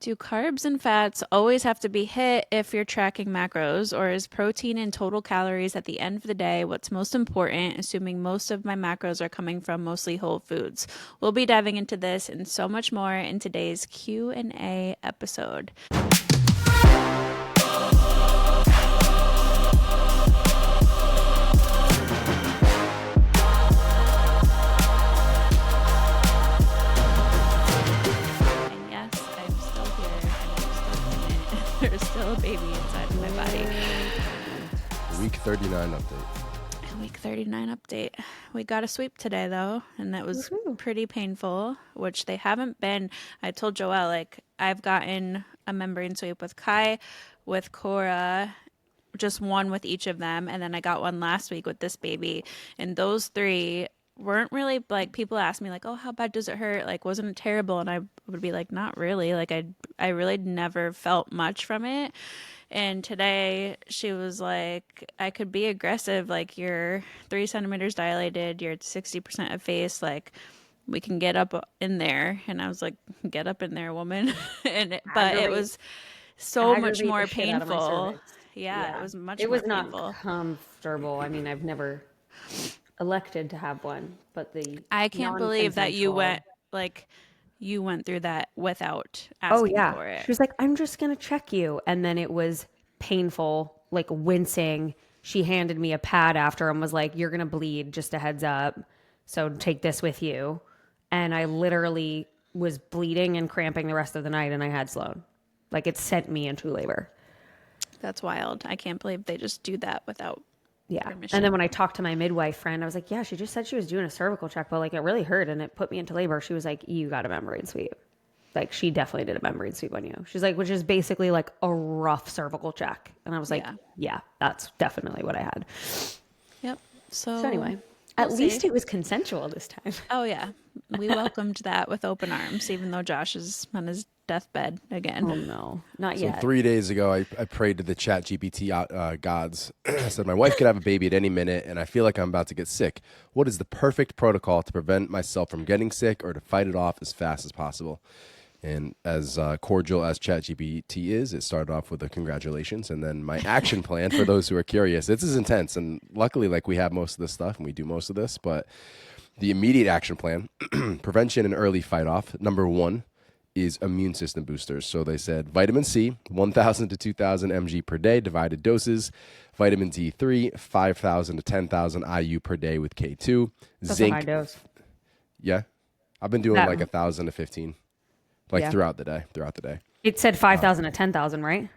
Do carbs and fats always have to be hit if you're tracking macros, or is protein and total calories at the end of the day what's most important, assuming most of my macros are coming from mostly whole foods? We'll be diving into this and so much more in today's Q&A episode. There's still a baby inside of my body. Week 39 update. Week 39 update. We got a sweep today, though, and that was pretty painful, which they haven't been. I told Joelle, like, I've gotten a membrane sweep with Kai, with Cora, just one with each of them, and then I got one last week with this baby, and those three weren't really, like, people ask me, like, oh, how bad does it hurt? Like, wasn't it terrible? And I would be like, not really. Like, I really never felt much from it. And today she was like, I could be aggressive. Like, you're 3 centimeters dilated. You're at 60% of face. Like, we can get up in there. And I was like, get up in there, woman. But it was so much more painful. Yeah, it was much more painful. It was not comfortable. I mean, I've never elected to have one, but I can't believe that you went through that without asking for it. She was like, I'm just gonna check you, and then it was painful, like wincing. She handed me a pad after and was like, you're gonna bleed, just a heads up, so take this with you. And I literally was bleeding and cramping the rest of the night, and I had Sloan. Like, it sent me into labor. That's wild. I can't believe they just do that without permission. And then when I talked to my midwife friend, I was like, yeah, she just said she was doing a cervical check, but like it really hurt and it put me into labor. She was like, you got a membrane sweep. Like, she definitely did a membrane sweep on you. She's like, which is basically like a rough cervical check. And I was like, yeah, that's definitely what I had. Yep. So anyway, at least it was consensual this time. Oh yeah. We welcomed that with open arms, even though Josh is on his deathbed again. Oh no, not yet. 3 days ago, I prayed to the chat GPT gods. I said, my wife could have a baby at any minute, and I feel like I'm about to get sick. What is the perfect protocol to prevent myself from getting sick or to fight it off as fast as possible? And as cordial as ChatGPT is, it started off with a congratulations, and then my action plan for those who are curious. This is intense, and luckily, like, we have most of this stuff, and we do most of this, but the immediate action plan, prevention and early fight off, number 1, is immune system boosters. So they said vitamin C, 1,000 to 2,000 mg per day, divided doses. Vitamin D3, 5,000 to 10,000 IU per day with K2. That's Zinc. a high dose. Yeah. I've been doing like 1,000 to 15, like throughout the day. It said 5,000 to 10,000, right?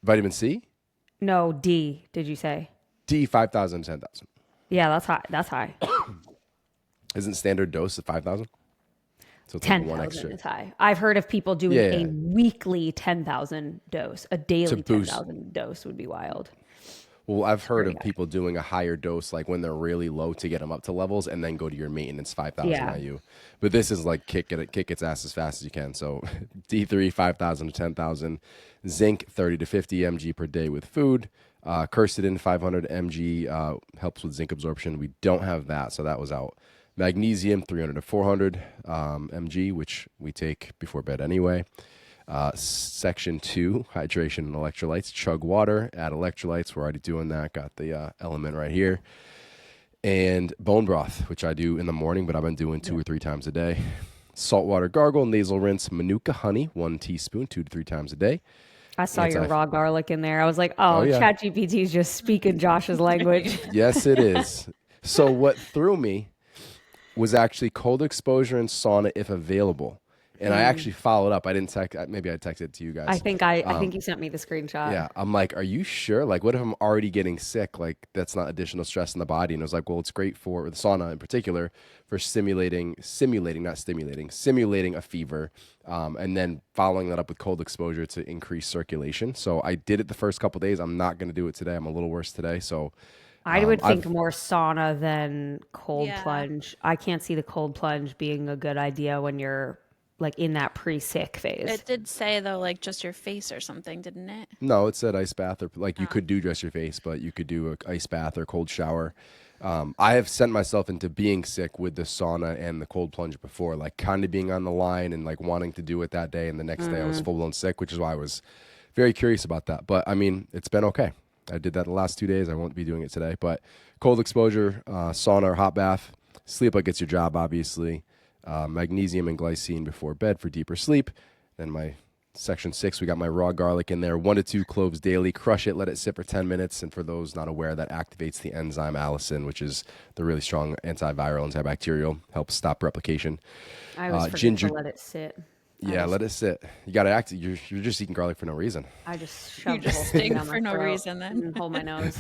Vitamin C? No, D, did you say? D, 5,000 to 10,000. Yeah, that's high. That's high. Isn't standard dose at 5,000? So it's 10,000 is high. I've heard of people doing a weekly 10,000 dose. A daily 10,000 dose would be wild. Well, I've heard of people doing a higher dose, like when they're really low, to get them up to levels, and then go to your maintenance 5,000 IU. But this is like kick its ass as fast as you can. So D3, 5,000 to 10,000. Zinc, 30 to 50 mg per day with food. Quercetin, 500 mg, helps with zinc absorption. We don't have that, so that was out. Magnesium, 300 to 400 mg, which we take before bed anyway. Section 2, hydration and electrolytes. Chug water, add electrolytes. We're already doing that. Got the element right here. And bone broth, which I do in the morning, but I've been doing 2 or 3 times a day. Saltwater gargle, nasal rinse, Manuka honey, 1 teaspoon, 2 to 3 times a day. I saw your raw garlic in there. I was like, ChatGPT is just speaking Josh's language. Yes, it is. So what threw me was actually cold exposure and sauna if available. And I actually followed up. I didn't text. Maybe I texted it to you guys. I think you sent me the screenshot. Yeah. I'm like, are you sure? Like, what if I'm already getting sick? Like, that's not additional stress in the body. And I was like, well, it's great for the sauna in particular for simulating a fever. And then following that up with cold exposure to increase circulation. So I did it the first couple of days. I'm not going to do it today. I'm a little worse today. So I would think more sauna than cold plunge. I can't see the cold plunge being a good idea when you're like in that pre-sick phase. It did say though, like just your face or something, didn't it? No, it said ice bath or like you could do just your face, but you could do an ice bath or cold shower. I have sent myself into being sick with the sauna and the cold plunge before, like kind of being on the line and like wanting to do it that day. And the next day I was full blown sick, which is why I was very curious about that. But I mean, it's been okay. I did that the last 2 days. I won't be doing it today. But cold exposure, sauna or hot bath, sleep like it's your job, obviously. Magnesium and glycine before bed for deeper sleep. Then my section 6, we got my raw garlic in there, 1 to 2 cloves daily. Crush it, let it sit for 10 minutes. And for those not aware, that activates the enzyme allicin, which is the really strong antiviral, antibacterial, helps stop replication. I always forget ginger, to let it sit. yeah, let it sit. You got to act. You're just eating garlic for no reason. I just You shove the whole just thing stink down my for no throat reason then. and hold my nose.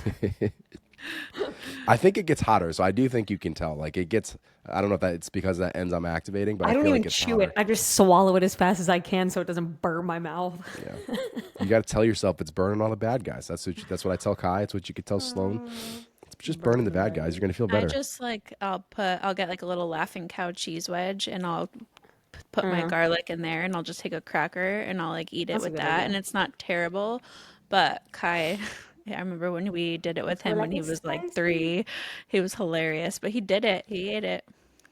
I think it gets hotter, so I do think you can tell. Like it gets. I don't know if it's because of that enzyme activating, but I I don't feel even like it's chew hotter. it. I just swallow it as fast as I can so it doesn't burn my mouth. Yeah, you got to tell yourself it's burning all the bad guys. That's what I tell Kai. It's what you could tell Sloan. It's just burning the bad guys. You're gonna feel I better. just like I'll get like a little Laughing Cow cheese wedge and I'll put my garlic in there and I'll just take a cracker and I'll like eat it That's a with good that idea. and it's not terrible. But Kai, yeah, I remember when we did it with We're him when like, he it's was like spicy. 3. He was hilarious, but he did it. He ate it.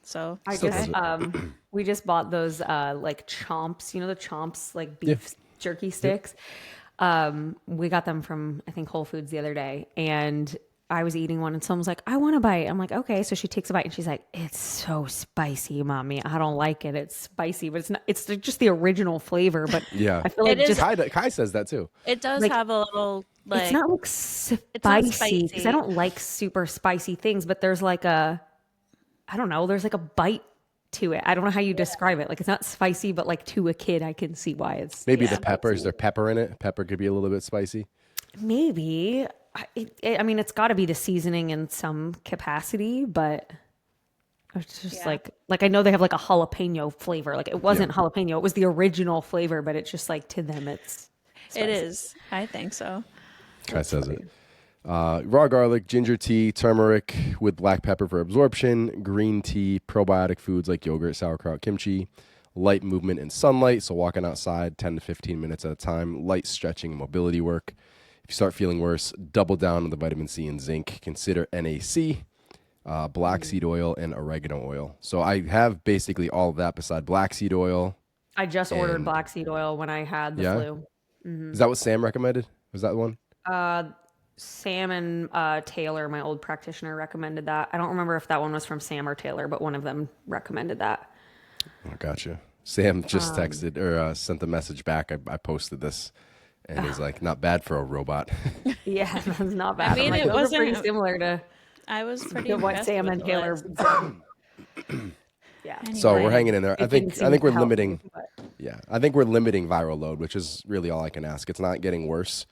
So, I Still does just okay. it. we just bought those like chomps, you know the chomps like Yeah. beef jerky Yep. sticks. We got them from I think Whole Foods the other day and I was eating one and someone was like, I want a bite. I'm like, okay. So she takes a bite and she's like, it's so spicy, mommy. I don't like it. It's spicy, but it's not, it's just the original flavor. But Yeah. I feel It like is just Kai says that too. it does like have a little it's like not like it's not spicy because I spicy. don't like super spicy things, but there's like I don't know, there's like a bite to it. I don't know how you describe it. Like it's not spicy, but like to a kid, I can see why it's Maybe the Yeah. pepper. Is spicy. there pepper in it? Pepper could be a little bit spicy. Maybe. I mean, it's got to be the seasoning in some capacity, but it's just Yeah. like I know they have like a jalapeno flavor. Like it Yeah. wasn't jalapeno; it was the original flavor, but it's just like to them, it's It spicy. is. I think so. Kai That's says funny. it. Raw garlic, ginger tea, turmeric with black pepper for absorption, green tea, probiotic foods like yogurt, sauerkraut, kimchi, light movement and sunlight. So walking outside 10 to 15 minutes at a time, light stretching and mobility work. If you start feeling worse, double down on the vitamin C and zinc. Consider NAC, black seed oil, and oregano oil. So I have basically all of that beside black seed oil. I just ordered And black seed oil when I had the yeah, flu. is that what Sam recommended? Was that the one? Sam and Taylor, my old practitioner, recommended that. I don't remember if that one was from Sam or Taylor, but one of them recommended that. Oh, gotcha. Sam just texted or sent the message back. I posted this, and he's like, "Not bad for a robot." Yeah, that's not bad. I'm mean, like, it those are pretty wasn't similar to I was pretty what impressed Sam with and the Taylor list. said. Yeah. So we're Anyway, hanging in there. It didn't I seem think to we're help me, limiting. but Yeah, I think we're limiting viral load, which is really all I can ask. It's not getting worse.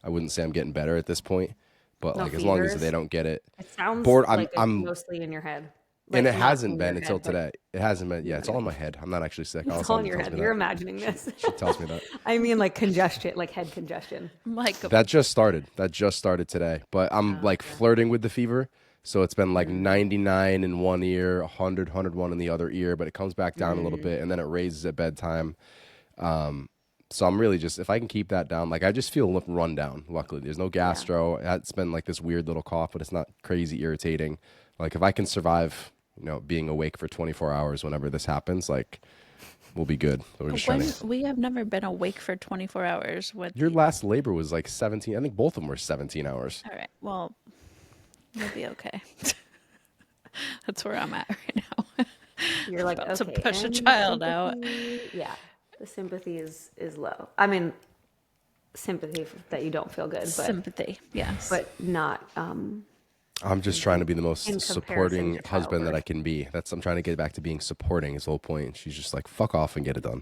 I wouldn't say I'm getting better at this point, but no like as long as fevers. they don't get it It sounds bored, like it's I'm, mostly in your head. and Like it not hasn't in been your until head, but today. It hasn't been. Yeah, it's all in my head. I'm not actually sick. it's all in Alessandra your tells head. me You're that. imagining this. She tells me that. I mean, like congestion, like head congestion. like That just started. That just started today. But I'm like flirting with the fever. So it's been like 99 in one ear, 100, 101 in the other ear, but it comes back down a little bit and then it raises at bedtime. So I'm really just, if I can keep that down, like I just feel run down. Luckily, there's no gastro. It's been like this weird little cough, but it's not crazy irritating. Like if I can survive, being awake for 24 hours whenever this happens, like we'll be good. So we're just trying when to. we have never been awake for 24 hours with Your last labor was like 17. I think both of them were 17 hours. All right. Well, we'll be okay. That's where I'm at right now. You're like, About to okay, push a and child out. yeah, the sympathy is low. I mean, sympathy that you don't feel good, Sympathy. Yes. but not I'm just trying to be the in most comparison supporting to husband that I childbirth. can be. I'm trying to get back to being supporting is the whole point. She's just like, fuck off and get it done.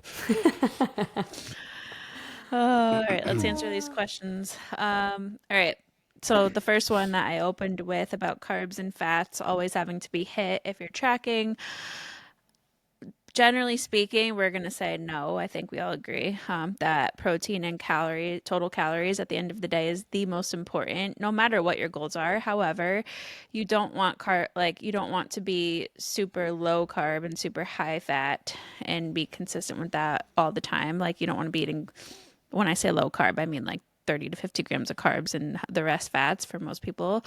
All right, let's answer these questions. All right. So the first one that I opened with about carbs and fats always having to be hit if you're tracking. Generally speaking, we're going to say no. I think we all agree that protein and total calories at the end of the day is the most important, no matter what your goals are. However, you don't want you don't want to be super low carb and super high fat and be consistent with that all the time. Like you don't want to be eating, when I say low carb, I mean like 30 to 50 grams of carbs and the rest fats for most people.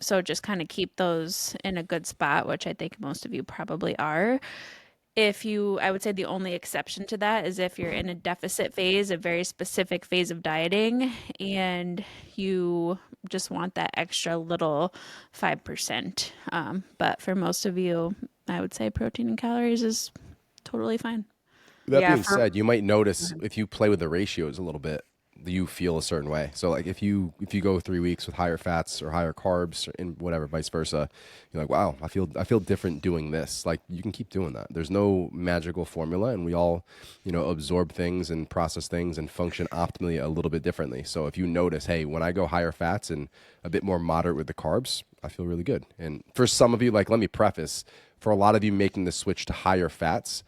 So just kind of keep those in a good spot, which I think most of you probably are. I would say the only exception to that is if you're in a deficit phase, a very specific phase of dieting, and you just want that extra little 5%. But for most of you, I would say protein and calories is totally fine. That being said, you might notice if you play with the ratios a little bit, you feel a certain way. So like if you go 3 weeks with higher fats or higher carbs and whatever, vice versa, you're like, wow, I feel different doing this. Like you can keep doing that. There's no magical formula, and we all, absorb things and process things and function optimally a little bit differently. So if you notice, hey, when I go higher fats and a bit more moderate with the carbs, I feel really good. And for some of you, like let me preface, for a lot of you making the switch to higher fats,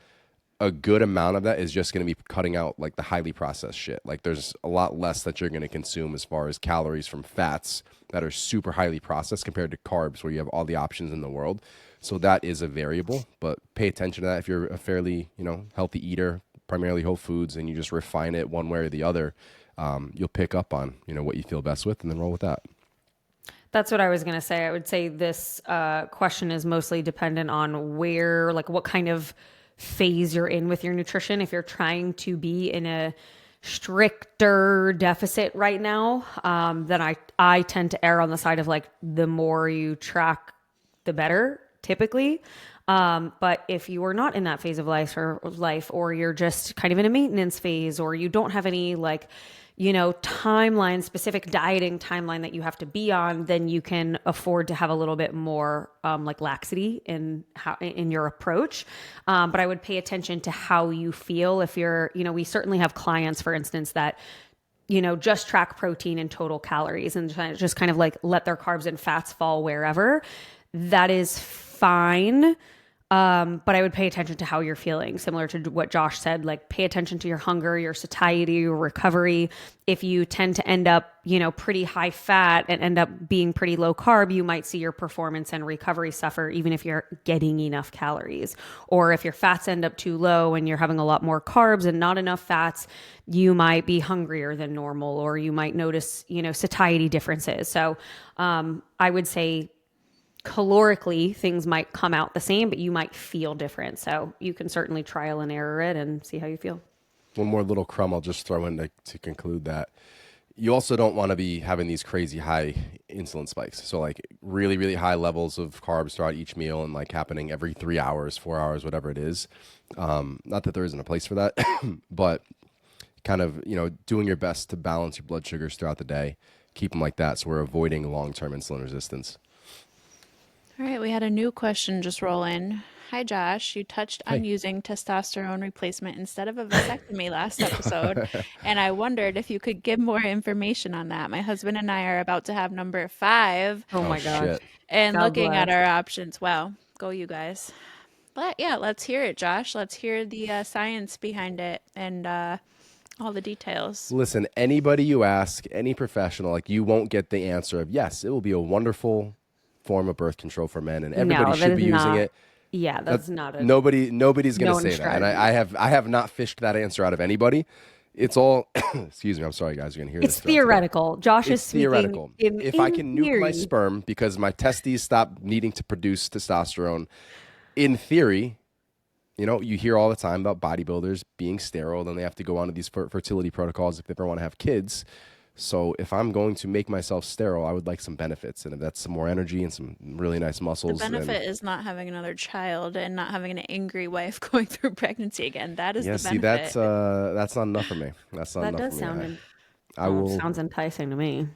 a good amount of that is just going to be cutting out like the highly processed shit. Like there's a lot less that you're going to consume as far as calories from fats that are super highly processed compared to carbs where you have all the options in the world. So that is a variable, but pay attention to that. If you're a fairly, healthy eater, primarily whole foods, and you just refine it one way or the other, you'll pick up on, what you feel best with and then roll with that. That's what I was going to say. I would say this question is mostly dependent on where, like what kind of phase you're in with your nutrition. If you're trying to be in a stricter deficit right now, then I tend to err on the side of like the more you track, the better, typically. But if you are not in that phase of life, or you're just kind of in a maintenance phase, or you don't have any like, timeline, specific dieting timeline that you have to be on, then you can afford to have a little bit more like laxity in your approach. But I would pay attention to how you feel. If you're, we certainly have clients, for instance, that just track protein and total calories and just kind of like let their carbs and fats fall wherever. That is fine. But I would pay attention to how you're feeling, similar to what Josh said, like pay attention to your hunger, your satiety, your recovery. If you tend to end up, pretty high fat and end up being pretty low carb, you might see your performance and recovery suffer, even if you're getting enough calories. Or if your fats end up too low and you're having a lot more carbs and not enough fats, you might be hungrier than normal, or you might notice, satiety differences. So, I would say, calorically, things might come out the same, but you might feel different. So you can certainly trial and error it and see how you feel. One more little crumb I'll just throw in to conclude that. You also don't want to be having these crazy high insulin spikes. So like really, really high levels of carbs throughout each meal and like happening every 3 hours, 4 hours, whatever it is. Not that there isn't a place for that, but kind of, doing your best to balance your blood sugars throughout the day. Keep them like that so we're avoiding long-term insulin resistance. All right, we had a new question just roll in. Hi, Josh. You touched on using testosterone replacement instead of a vasectomy last episode, and I wondered if you could give more information on that. My husband and I are about to have number 5. Oh my gosh. Shit. And God looking bless. at our options. Wow, go you guys. But yeah, let's hear it, Josh. Let's hear the science behind it and all the details. Listen, anybody you ask, any professional, like you won't get the answer of yes, it will be a wonderful form of birth control for men and everybody should be using it. Yeah, that's not a nobody's going to say that. strategy. And I have not fished that answer out of anybody. It's all excuse me, I'm sorry guys, you're going to hear this. It's theoretical. Josh is speaking theoretical. If I can nuke theory. my sperm because my testes stop needing to produce testosterone, in theory, you hear all the time about bodybuilders being sterile and they have to go on to these fertility protocols if they ever want to have kids. So if I'm going to make myself sterile, I would like some benefits. And if that's some more energy and some really nice muscles. The benefit is not having another child and not having an angry wife going through pregnancy again. That is the benefit. That's not enough for me. That's not That enough does for me. sound sounds enticing to me.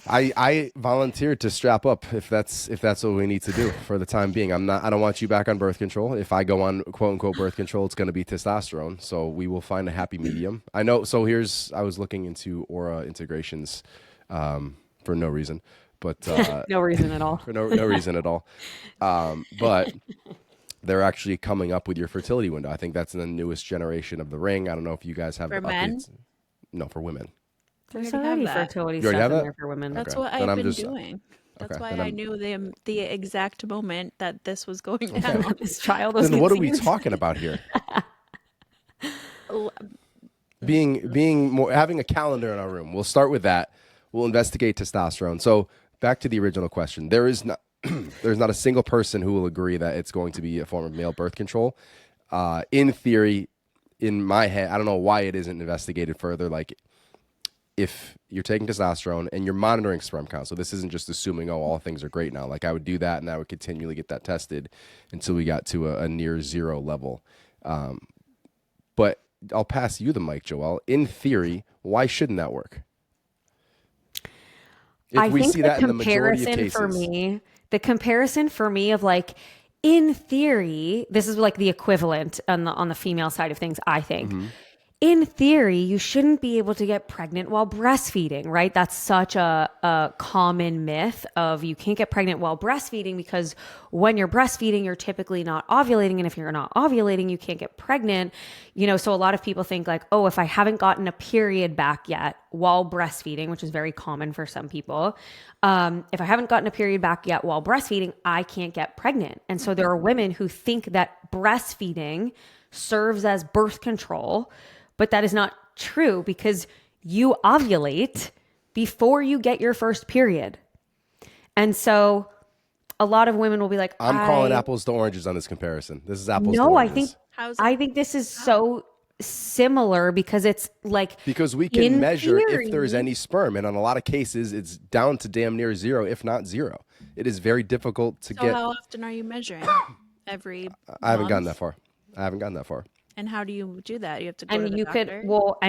I volunteered to strap up if that's what we need to do for the time being. I don't want you back on birth control. If I go on quote unquote birth control, it's going to be testosterone. So we will find a happy medium. I know. So I was looking into Aura integrations for no reason, but No reason at all. for no reason at all. But they're actually coming up with your fertility window. I think that's in the newest generation of the ring. I don't know if you guys have For the men? updates. No, for women. There's already already have that. fertility You stuff already have in that? there for women. That's Okay. what Then I've I'm been just- doing. That's okay, why then I I'm- knew the exact moment that this was going down. This child was Then what are we conceived. talking about here? Being more having a calendar in our room. We'll start with that. We'll investigate testosterone. So back to the original question. There is not there's not a single person who will agree that it's going to be a form of male birth control. In theory, in my head, I don't know why it isn't investigated further. Like, if you're taking testosterone and you're monitoring sperm count, so this isn't just assuming, oh, all things are great now. Like, I would do that, and I would continually get that tested until we got to a near zero level. But I'll pass you the mic, Joelle. In theory, why shouldn't that work? I think the comparison for me of like, in theory, this is like the equivalent on the female side of things, I think. Mm-hmm. In theory, you shouldn't be able to get pregnant while breastfeeding, right? That's such a common myth of you can't get pregnant while breastfeeding because when you're breastfeeding, you're typically not ovulating. And if you're not ovulating, you can't get pregnant. You know, so a lot of people think like, oh, if I haven't gotten a period back yet while breastfeeding, which is very common for some people, if I haven't gotten a period back yet while breastfeeding, I can't get pregnant. And so there are women who think that breastfeeding serves as birth control. But that is not true because you ovulate before you get your first period. And so a lot of women will be like, I'm calling apples to oranges on this comparison. This is apples to oranges. I think this is so similar because it's like, because we can measure if there's any sperm. And on a lot of cases, it's down to damn near zero, if not zero. It is very difficult to get. So how often are you measuring? Every I haven't gotten that far. And how do you do that? You have to go to the doctor?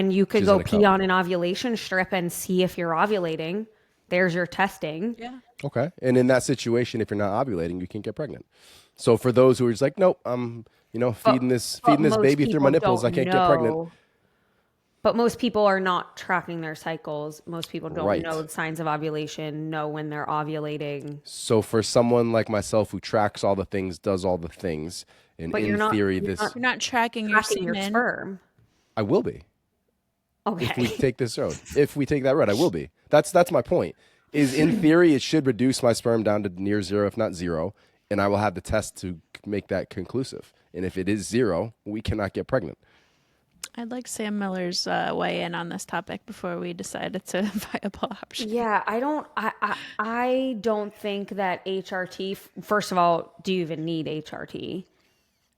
You could go pee on an ovulation strip and see if you're ovulating. There's your testing. Yeah. Okay. And in that situation, if you're not ovulating, you can't get pregnant. So for those who are just like, nope, I'm, feeding this baby through my nipples, I can't get pregnant. But most people are not tracking their cycles. Most people don't know the signs of ovulation, know when they're ovulating. So for someone like myself who tracks all the things, does all the things, and in theory, you're not tracking your sperm. I will be. Okay. If we take this road, if we take that road, I will be. That's my point. Is in theory, it should reduce my sperm down to near zero, if not zero, and I will have the test to make that conclusive. And if it is zero, we cannot get pregnant. I'd like Sam Miller's weigh in on this topic before we decide it's a viable option. Yeah, I don't think that HRT. First of all, do you even need HRT?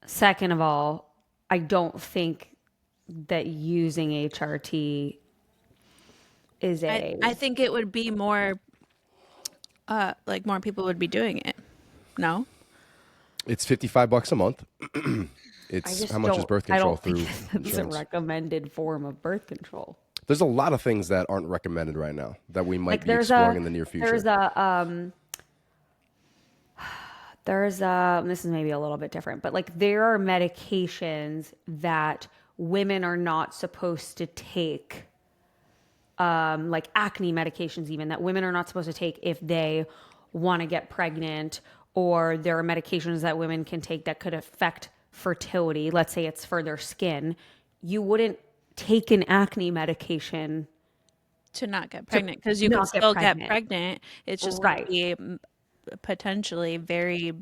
Second of all, I don't think that using HRT is I think it would be more, like more people would be doing it. No? It's $55 a month. It's how much is birth control through insurance? It's a recommended form of birth control. There's a lot of things that aren't recommended right now that we might be exploring in the near future. This is maybe a little bit different, but like there are medications that women are not supposed to take, like acne medications even, that women are not supposed to take if they want to get pregnant, or there are medications that women can take that could affect fertility. Let's say it's for their skin. You wouldn't take an acne medication to not get pregnant, because you can still get pregnant. It's just going to be potentially very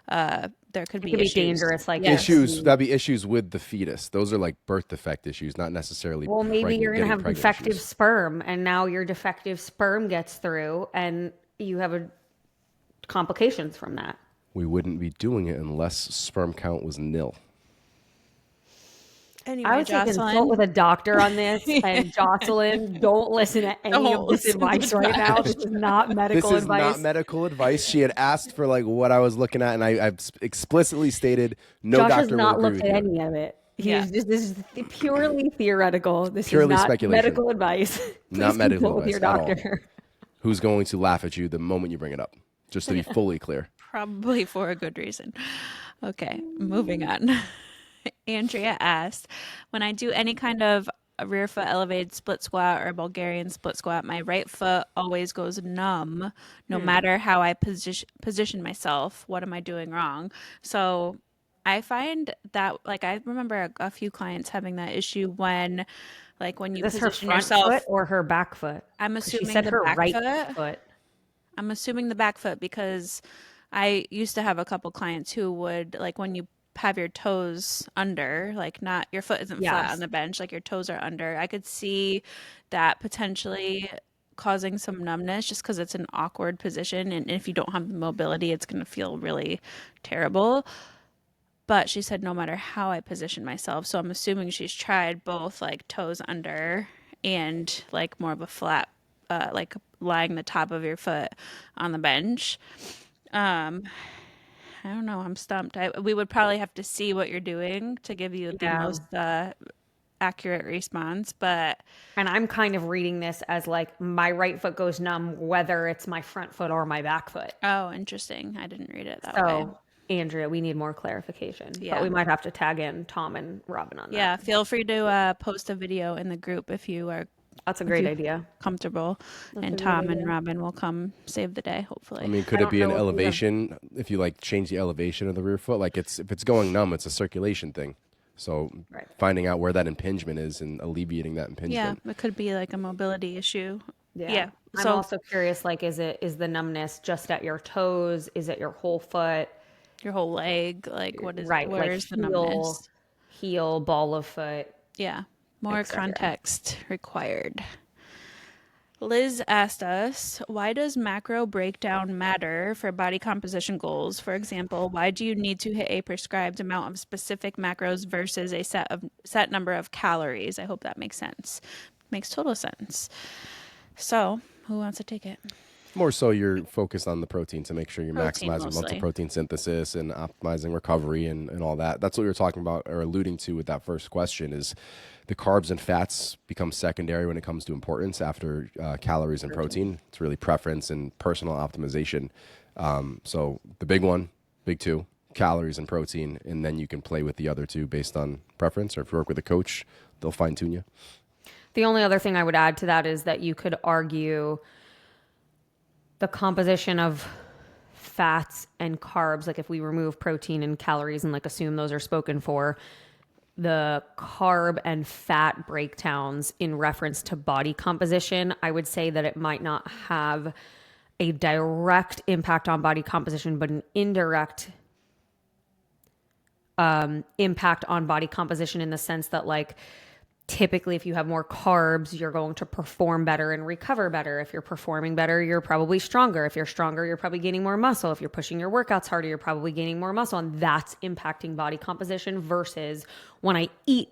there could be issues. Dangerous, like that'd be issues with the fetus. Those are like birth defect issues, not necessarily maybe you're going to have defective sperm, and now your defective sperm gets through and you have complications from that. We wouldn't be doing it unless sperm count was nil. Anyway, I would consult with a doctor on this. And Jocelyn, don't listen to any of this advice right now. This is not medical advice. This is not medical advice. She had asked for like what I was looking at, and I've explicitly stated no Josh doctor will agree with you. Josh has not looked at any of it. This is purely theoretical. This purely is not speculation. Medical advice. Not medical advice with your doctor. Who's going to laugh at you the moment you bring it up? Just to be fully clear. Probably for a good reason. Okay, moving on. Andrea asked, when I do any kind of rear foot elevated split squat or Bulgarian split squat, my right foot always goes numb no matter how I position myself. What am I doing wrong? So I find that, like, I remember a few clients having that issue when you position yourself. Foot or her back foot? I'm assuming she said the her back right foot. I'm assuming the back foot, because I used to have a couple clients who would, like, when you have your toes under, like, not your foot isn't flat on the bench, like your toes are under, I could see that potentially causing some numbness just because it's an awkward position. And if you don't have the mobility, it's going to feel really terrible. But she said no matter how I position myself. So I'm assuming she's tried both like toes under and like more of a flat, like lying the top of your foot on the bench. I don't know. I'm stumped. We would probably have to see what you're doing to give you the Yeah. most accurate response. But And I'm kind of reading this as like my right foot goes numb, whether it's my front foot or my back foot. oh, interesting. I didn't read it that way. So, Andrea, we need more clarification, but Yeah. we might have to tag in Tom and Robin on Yeah. that. Feel free to post a video in the group if you are That's a great idea. comfortable, That's and a great Tom and idea. Robin will come save the day, I hopefully. mean, could I it be don't an know if we have- elevation? If you like change the elevation of the rear foot, like if it's going numb, it's a circulation thing. So Right. finding out where that impingement is and alleviating that Yeah, impingement. it could be like a mobility issue. Yeah. I'm So also curious, like, is the numbness just at your toes? Is it your whole foot? your whole leg, like Right. Like where's the numbness? heel, ball of foot. Yeah. More Et cetera. context required. Liz asked us, why does macro breakdown matter for body composition goals? For example, why do you need to hit a prescribed amount of specific macros versus a set number of calories? I hope that makes sense. Makes total sense. So, who wants to take it? More so, you're focused on the protein to make sure you're Protein maximizing mostly. muscle protein synthesis and optimizing recovery and all that. That's what we were talking about or alluding to with that first question is the carbs and fats become secondary when it comes to importance after calories and protein. It's really preference and personal optimization. So the big two, calories and protein, and then you can play with the other two based on preference, or if you work with a coach, they'll fine tune you. The only other thing I would add to that is that you could argue the composition of fats and carbs, like if we remove protein and calories and like assume those are spoken for, the carb and fat breakdowns in reference to body composition, I would say that it might not have a direct impact on body composition, but an indirect impact on body composition in the sense that, like, typically if you have more carbs, you're going to perform better and recover better. If you're performing better, you're probably stronger. If you're stronger, you're probably gaining more muscle. If you're pushing your workouts harder, you're probably gaining more muscle. And that's impacting body composition versus when I eat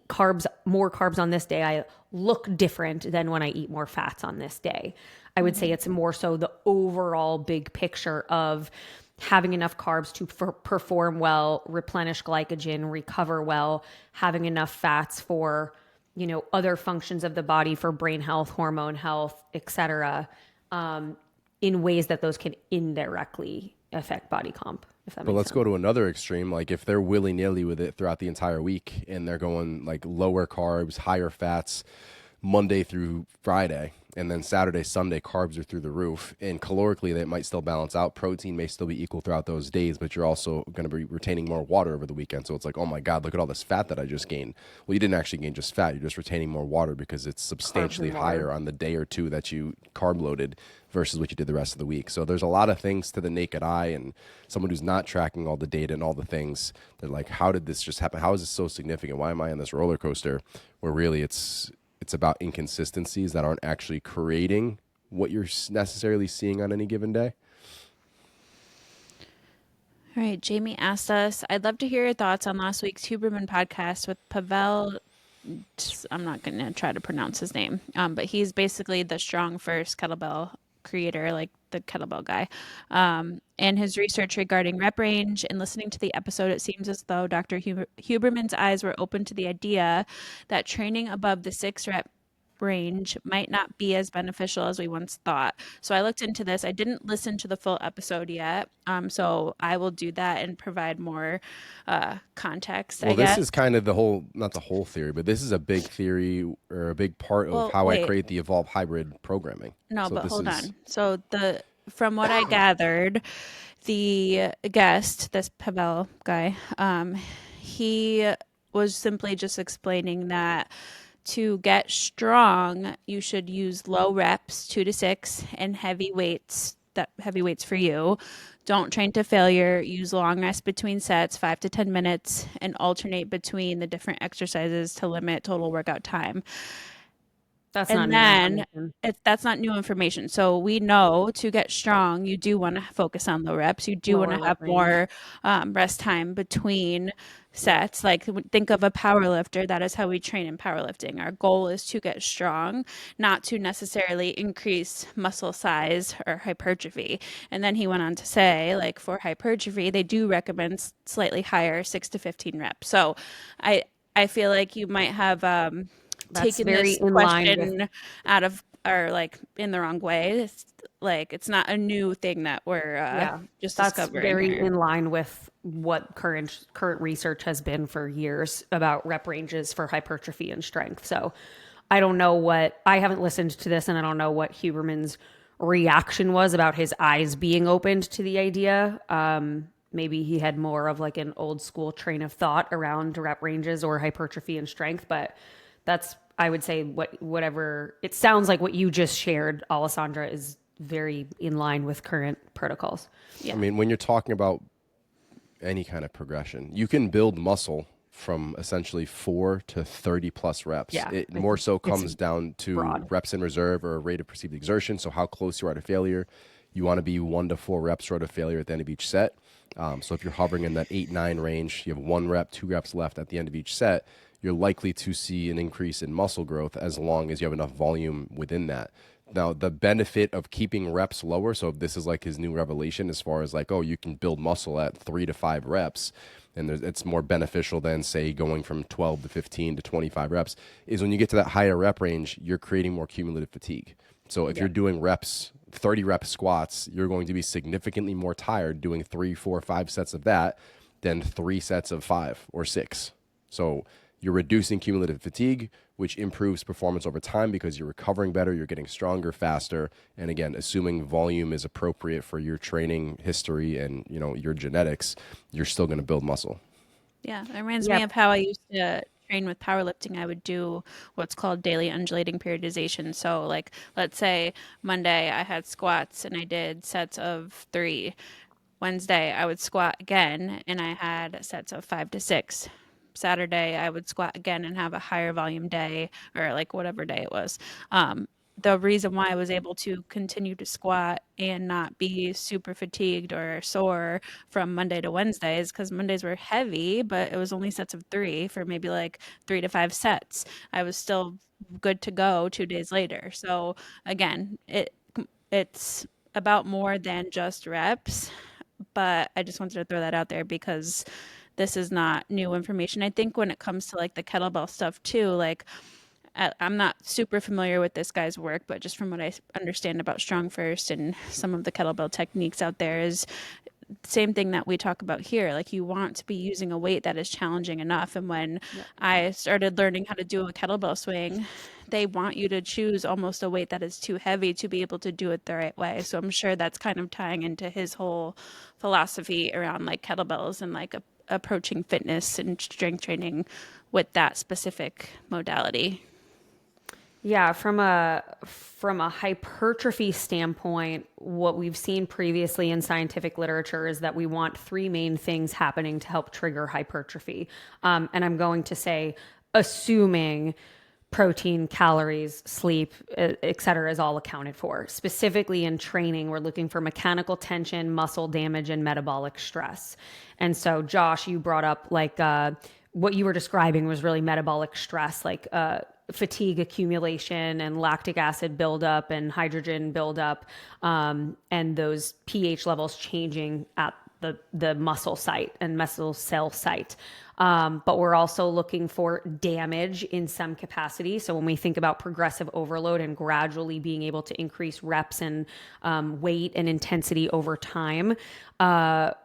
more carbs on this day, I look different than when I eat more fats on this day. I would say it's more so the overall big picture of having enough carbs to perform well, replenish glycogen, recover well, having enough fats for other functions of the body, for brain health, hormone health, etc., in ways that those can indirectly affect body comp, if that makes sense. But let's go to another extreme. Like if they're willy-nilly with it throughout the entire week and they're going like lower carbs, higher fats, Monday through Friday, and then Saturday, Sunday, carbs are through the roof. And calorically, they might still balance out. Protein may still be equal throughout those days, but you're also going to be retaining more water over the weekend. So it's like, oh my God, look at all this fat that I just gained. Well, you didn't actually gain just fat. You're just retaining more water because it's substantially higher on the day or two that you carb loaded versus what you did the rest of the week. So there's a lot of things to the naked eye, and someone who's not tracking all the data and all the things, they're like, how did this just happen? How is this so significant? Why am I on this roller coaster? Where really it's about inconsistencies that aren't actually creating what you're necessarily seeing on any given day. All right, Jamie asked us, I'd love to hear your thoughts on last week's Huberman podcast with Pavel. I'm not going to try to pronounce his name, but he's basically the Strong First kettlebell creator, like the kettlebell guy. And his research regarding rep range. And listening to the episode, it seems as though Dr. Huberman's eyes were open to the idea that training above the 6-rep range might not be as beneficial as we once thought. So I looked into this. I didn't listen to the full episode yet. So I will do that and provide more context. Well, I guess. This is kind of not the whole theory, but this is a big theory or a big part of how I create the Evolve hybrid programming. No, so but hold on. So from what I gathered, the guest, this Pavel guy, he was simply just explaining that to get strong, you should use low reps, 2 to 6, and heavy weights for you. Don't train to failure. Use long rest between sets, 5 to 10 minutes, and alternate between the different exercises to limit total workout time. That's not And new then information. that's not new information. So we know to get strong, you do want to focus on low reps. You do want Lower to rep have range. more rest time between Yep. sets. Like think of a power lifter. That is how we train in powerlifting. Our goal is to get strong, not to necessarily increase muscle size or hypertrophy. And then he went on to say, like for hypertrophy, they do recommend slightly higher 6 to 15 reps. So I feel like you might have That's taken very this in line with, question out of or like in the wrong way. It's like it's not a new thing that we're yeah, just that's discovering very here. in line with what current research has been for years about rep ranges for hypertrophy and strength. So I haven't listened to this and I don't know what Huberman's reaction was about his eyes being opened to the idea. Maybe he had more of like an old school train of thought around rep ranges or hypertrophy and strength, but that's, I would say, whatever it sounds like what you just shared, Alessandra, is very in line with current protocols. I Yeah. mean, when you're talking about any kind of progression, you can build muscle from essentially 4 to 30 plus reps. Yeah, It more so it's comes down to broad. reps in reserve or a rate of perceived exertion. So how close you are to failure. You want to be 1 to 4 reps short of failure at the end of each set. So if you're hovering in that 8-9 range, you have 1 rep, 2 reps left at the end of each set, you're likely to see an increase in muscle growth as long as you have enough volume within that. Now, the benefit of keeping reps lower, so this is like his new revelation as far as like, oh, you can build muscle at 3 to 5 reps, and it's more beneficial than, say, going from 12 to 15 to 25 reps, is when you get to that higher rep range, you're creating more cumulative fatigue. So if you're doing reps, 30 rep squats, you're going to be significantly more tired doing 3, 4, 5 sets of that than 3 sets of 5 or 6. So you're reducing cumulative fatigue, which improves performance over time because you're recovering better, you're getting stronger faster, and again, assuming volume is appropriate for your training history and your genetics, you're still going to build muscle. Yeah, it reminds me Yep. of how I used to train with powerlifting. I would do what's called daily undulating periodization. So, like, let's say Monday I had squats and I did sets of 3. Wednesday I would squat again and I had sets of 5 to 6. Saturday I would squat again and have a higher volume day or like whatever day it was. The reason why I was able to continue to squat and not be super fatigued or sore from Monday to Wednesday is because Mondays were heavy, but it was only sets of 3 for maybe like 3 to 5 sets. I was still good to go 2 days later. So again, it's about more than just reps, but I just wanted to throw that out there because this is not new information. I think when it comes to like the kettlebell stuff too, like I'm not super familiar with this guy's work, but just from what I understand about Strong First and some of the kettlebell techniques out there is same thing that we talk about here. Like you want to be using a weight that is challenging enough. And when I started learning how to do a kettlebell swing, they want you to choose almost a weight that is too heavy to be able to do it the right way. So I'm sure that's kind of tying into his whole philosophy around like kettlebells and like approaching fitness and strength training with that specific modality. Yeah, from a hypertrophy standpoint, what we've seen previously in scientific literature is that we want 3 main things happening to help trigger hypertrophy. And I'm going to say, assuming protein, calories, sleep, et cetera, is all accounted for. Specifically in training, we're looking for mechanical tension, muscle damage, and metabolic stress. And so, Josh, you brought up like what you were describing was really metabolic stress, like fatigue accumulation and lactic acid buildup and hydrogen buildup, and those pH levels changing at the muscle site and muscle cell site. But we're also looking for damage in some capacity. So when we think about progressive overload and gradually being able to increase reps and weight and intensity over time,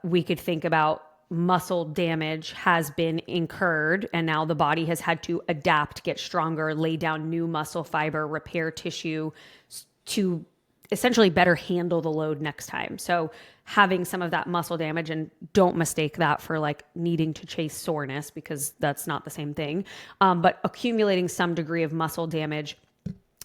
we could think about muscle damage has been incurred and now the body has had to adapt, get stronger, lay down new muscle fiber, repair tissue to essentially better handle the load next time. So having some of that muscle damage, and don't mistake that for like needing to chase soreness because that's not the same thing. But accumulating some degree of muscle damage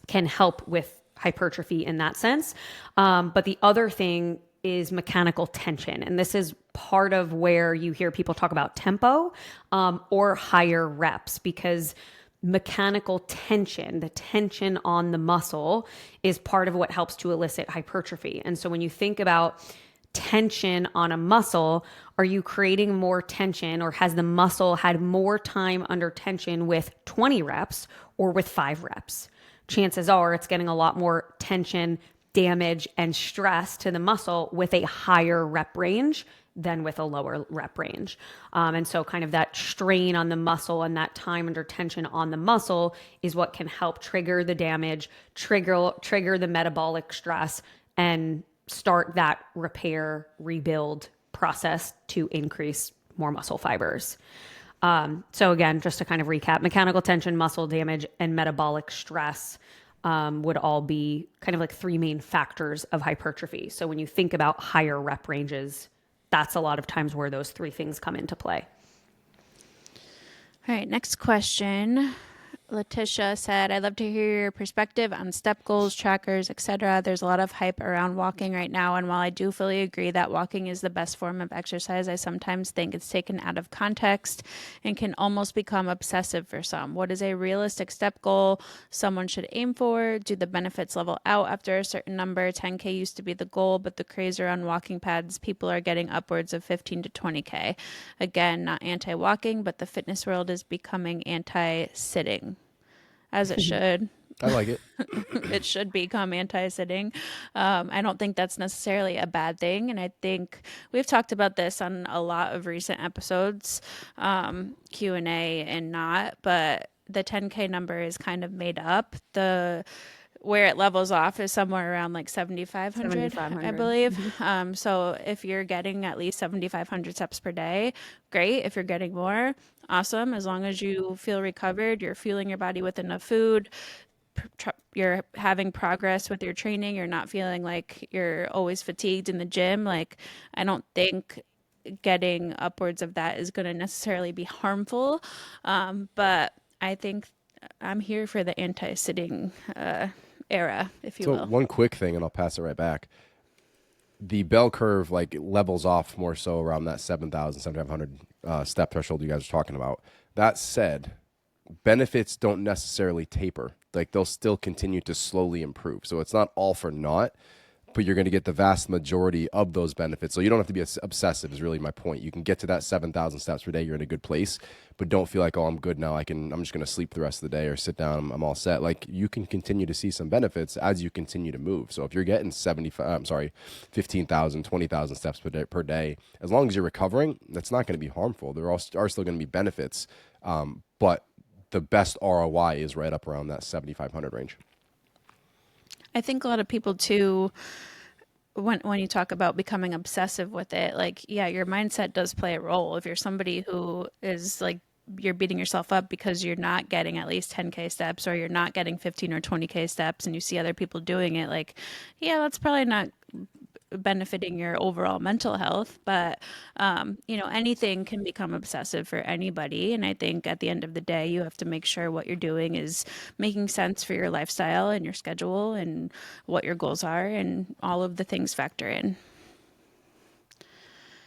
can help with hypertrophy in that sense. But the other thing is mechanical tension. And this is part of where you hear people talk about tempo or higher reps, because mechanical tension, the tension on the muscle, is part of what helps to elicit hypertrophy. And so when you think about tension on a muscle, are you creating more tension, or has the muscle had more time under tension with 20 reps or with 5 reps? Chances are it's getting a lot more tension, damage, and stress to the muscle with a higher rep range than with a lower rep range. And so kind of that strain on the muscle and that time under tension on the muscle is what can help trigger the damage, trigger the metabolic stress, and start that repair, rebuild process to increase more muscle fibers. So again, just to kind of recap, mechanical tension, muscle damage, and metabolic stress would all be kind of like 3 main factors of hypertrophy. So when you think about higher rep ranges, that's a lot of times where those 3 things come into play. All right, next question. Letitia said, I'd love to hear your perspective on step goals, trackers, etc. There's a lot of hype around walking right now, and while I do fully agree that walking is the best form of exercise, I sometimes think it's taken out of context and can almost become obsessive for some. What is a realistic step goal someone should aim for? Do the benefits level out after a certain number? 10K used to be the goal, but the craze around walking pads, people are getting upwards of 15 to 20K. Again, not anti-walking, but the fitness world is becoming anti-sitting. As it should. I like it. It should become anti-sitting. I don't think that's necessarily a bad thing. And I think we've talked about this on a lot of recent episodes, Q&A and not, but the 10K number is kind of made up. Where it levels off is somewhere around like 7,500, I believe. So if you're getting at least 7,500 steps per day, great. If you're getting more, awesome. As long as you feel recovered, you're fueling your body with enough food, you're having progress with your training, you're not feeling like you're always fatigued in the gym. Like, I don't think getting upwards of that is going to necessarily be harmful. But I think I'm here for the anti-sitting era, if you will. So one quick thing, and I'll pass it right back. The bell curve like levels off more so around that 7,000, 7,500 step threshold you guys are talking about. That said, benefits don't necessarily taper. Like, they'll still continue to slowly improve. So it's not all for naught, but you're going to get the vast majority of those benefits. So you don't have to be obsessive is really my point. You can get to that 7,000 steps per day. You're in a good place, but don't feel like, oh, I'm good now. I'm just going to sleep the rest of the day or sit down. I'm all set. Like, you can continue to see some benefits as you continue to move. So if you're getting 15,000, 20,000 steps per day, as long as you're recovering, that's not going to be harmful. There are still going to be benefits. But the best ROI is right up around that 7,500 range. I think a lot of people too, when you talk about becoming obsessive with it, like, yeah, your mindset does play a role. If you're somebody who is like, you're beating yourself up because you're not getting at least 10K steps, or you're not getting 15 or 20K steps, and you see other people doing it, like, yeah, that's probably not benefiting your overall mental health. But anything can become obsessive for anybody, and I think at the end of the day, you have to make sure what you're doing is making sense for your lifestyle and your schedule and what your goals are, and all of the things factor in.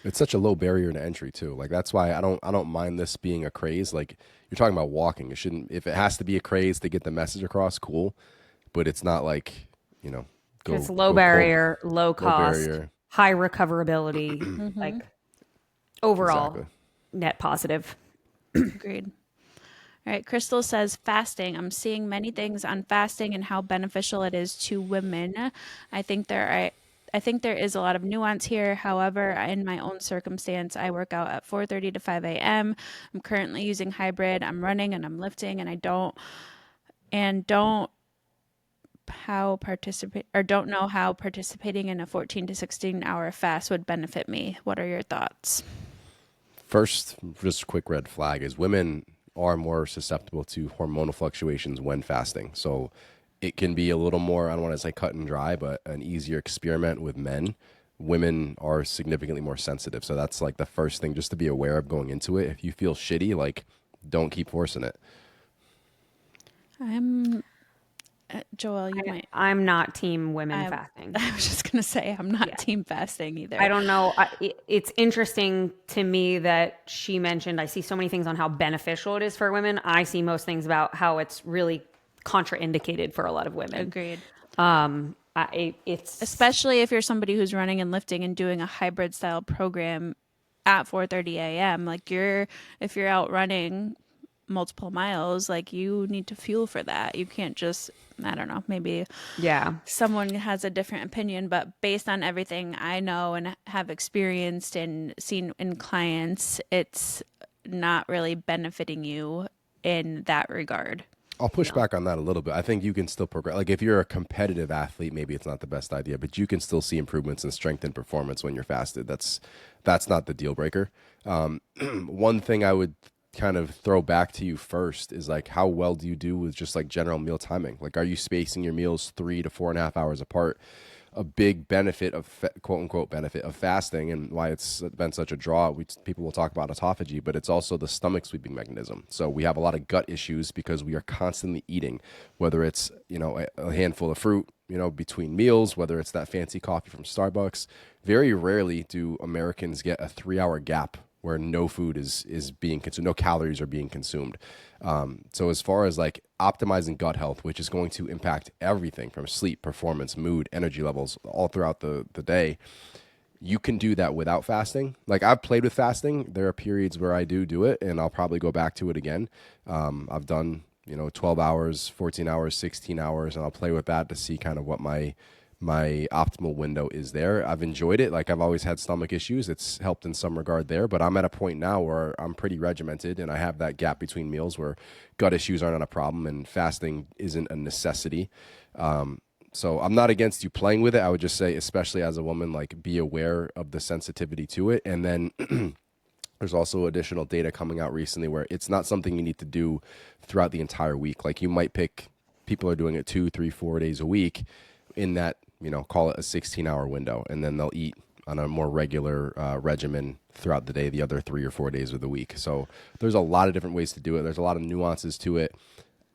It's such a low barrier to entry too. Like, that's why I don't mind this being a craze. Like, you're talking about walking, it shouldn't, if it has to be a craze to get the message across, cool, but it's not like, it's low barrier, low cost, high recoverability, like overall exactly. Net positive. Agreed. All right, Crystal says fasting. I'm seeing many things on fasting and how beneficial it is to women. I think there is a lot of nuance here. However, in my own circumstance, I work out at 4:30 to 5 a.m. I'm currently using hybrid. I'm running and I'm lifting, and I don't know how participating in a 14 to 16 hour fast would benefit me. What are your thoughts? First, just a quick red flag is women are more susceptible to hormonal fluctuations when fasting. So it can be a little more, I don't want to say cut and dry, but an easier experiment with men. Women are significantly more sensitive. So that's like the first thing just to be aware of going into it. If you feel shitty, like, don't keep forcing it. Joelle, you might. I'm not team women I, fasting. I was just gonna say I'm not Yeah. team fasting I either. don't know. It's interesting to me that she mentioned, I see so many things on how beneficial it is for women. I see most things about how it's really contraindicated for a lot of women. Agreed. It's, Especially if you're somebody who's running and lifting and doing a hybrid style program at 4:30 a.m. Like if you're out running multiple miles, like you need to fuel for that. You can't just, I don't know, maybe yeah. someone has a different opinion, but based on everything I know and have experienced and seen in clients, it's not really benefiting you in that regard. I'll push No. back on that a little bit. I think you can still progress. Like if you're a competitive athlete, maybe it's not the best idea, but you can still see improvements in strength and performance when you're fasted. That's not the deal breaker. One thing I would kind of throw back to you first is like, how well do you do with just like general meal timing? Like, are you spacing your meals 3 to 4.5 hours apart? A big benefit of quote unquote benefit of fasting, and why it's been such a draw. People will talk about autophagy, but it's also the stomach sweeping mechanism. So we have a lot of gut issues because we are constantly eating, whether it's a handful of fruit between meals, whether it's that fancy coffee from Starbucks. Very rarely do Americans get a 3 hour gap where no food is being consumed, no calories are being consumed. So as far as like optimizing gut health, which is going to impact everything from sleep, performance, mood, energy levels all throughout the day, you can do that without fasting. Like I've played with fasting. There are periods where I do it, and I'll probably go back to it again. I've done 12 hours, 14 hours, 16 hours, and I'll play with that to see kind of what my optimal window is there. I've enjoyed it. Like I've always had stomach issues. It's helped in some regard there, but I'm at a point now where I'm pretty regimented and I have that gap between meals where gut issues aren't a problem and fasting isn't a necessity. So I'm not against you playing with it. I would just say, especially as a woman, like be aware of the sensitivity to it. And then there's also additional data coming out recently where it's not something you need to do throughout the entire week. Like you might pick, people are doing it 2, 3, 4 days a week in that, call it a 16-hour window, and then they'll eat on a more regular regimen throughout the day, the other 3 or 4 days of the week. So there's a lot of different ways to do it. There's a lot of nuances to it.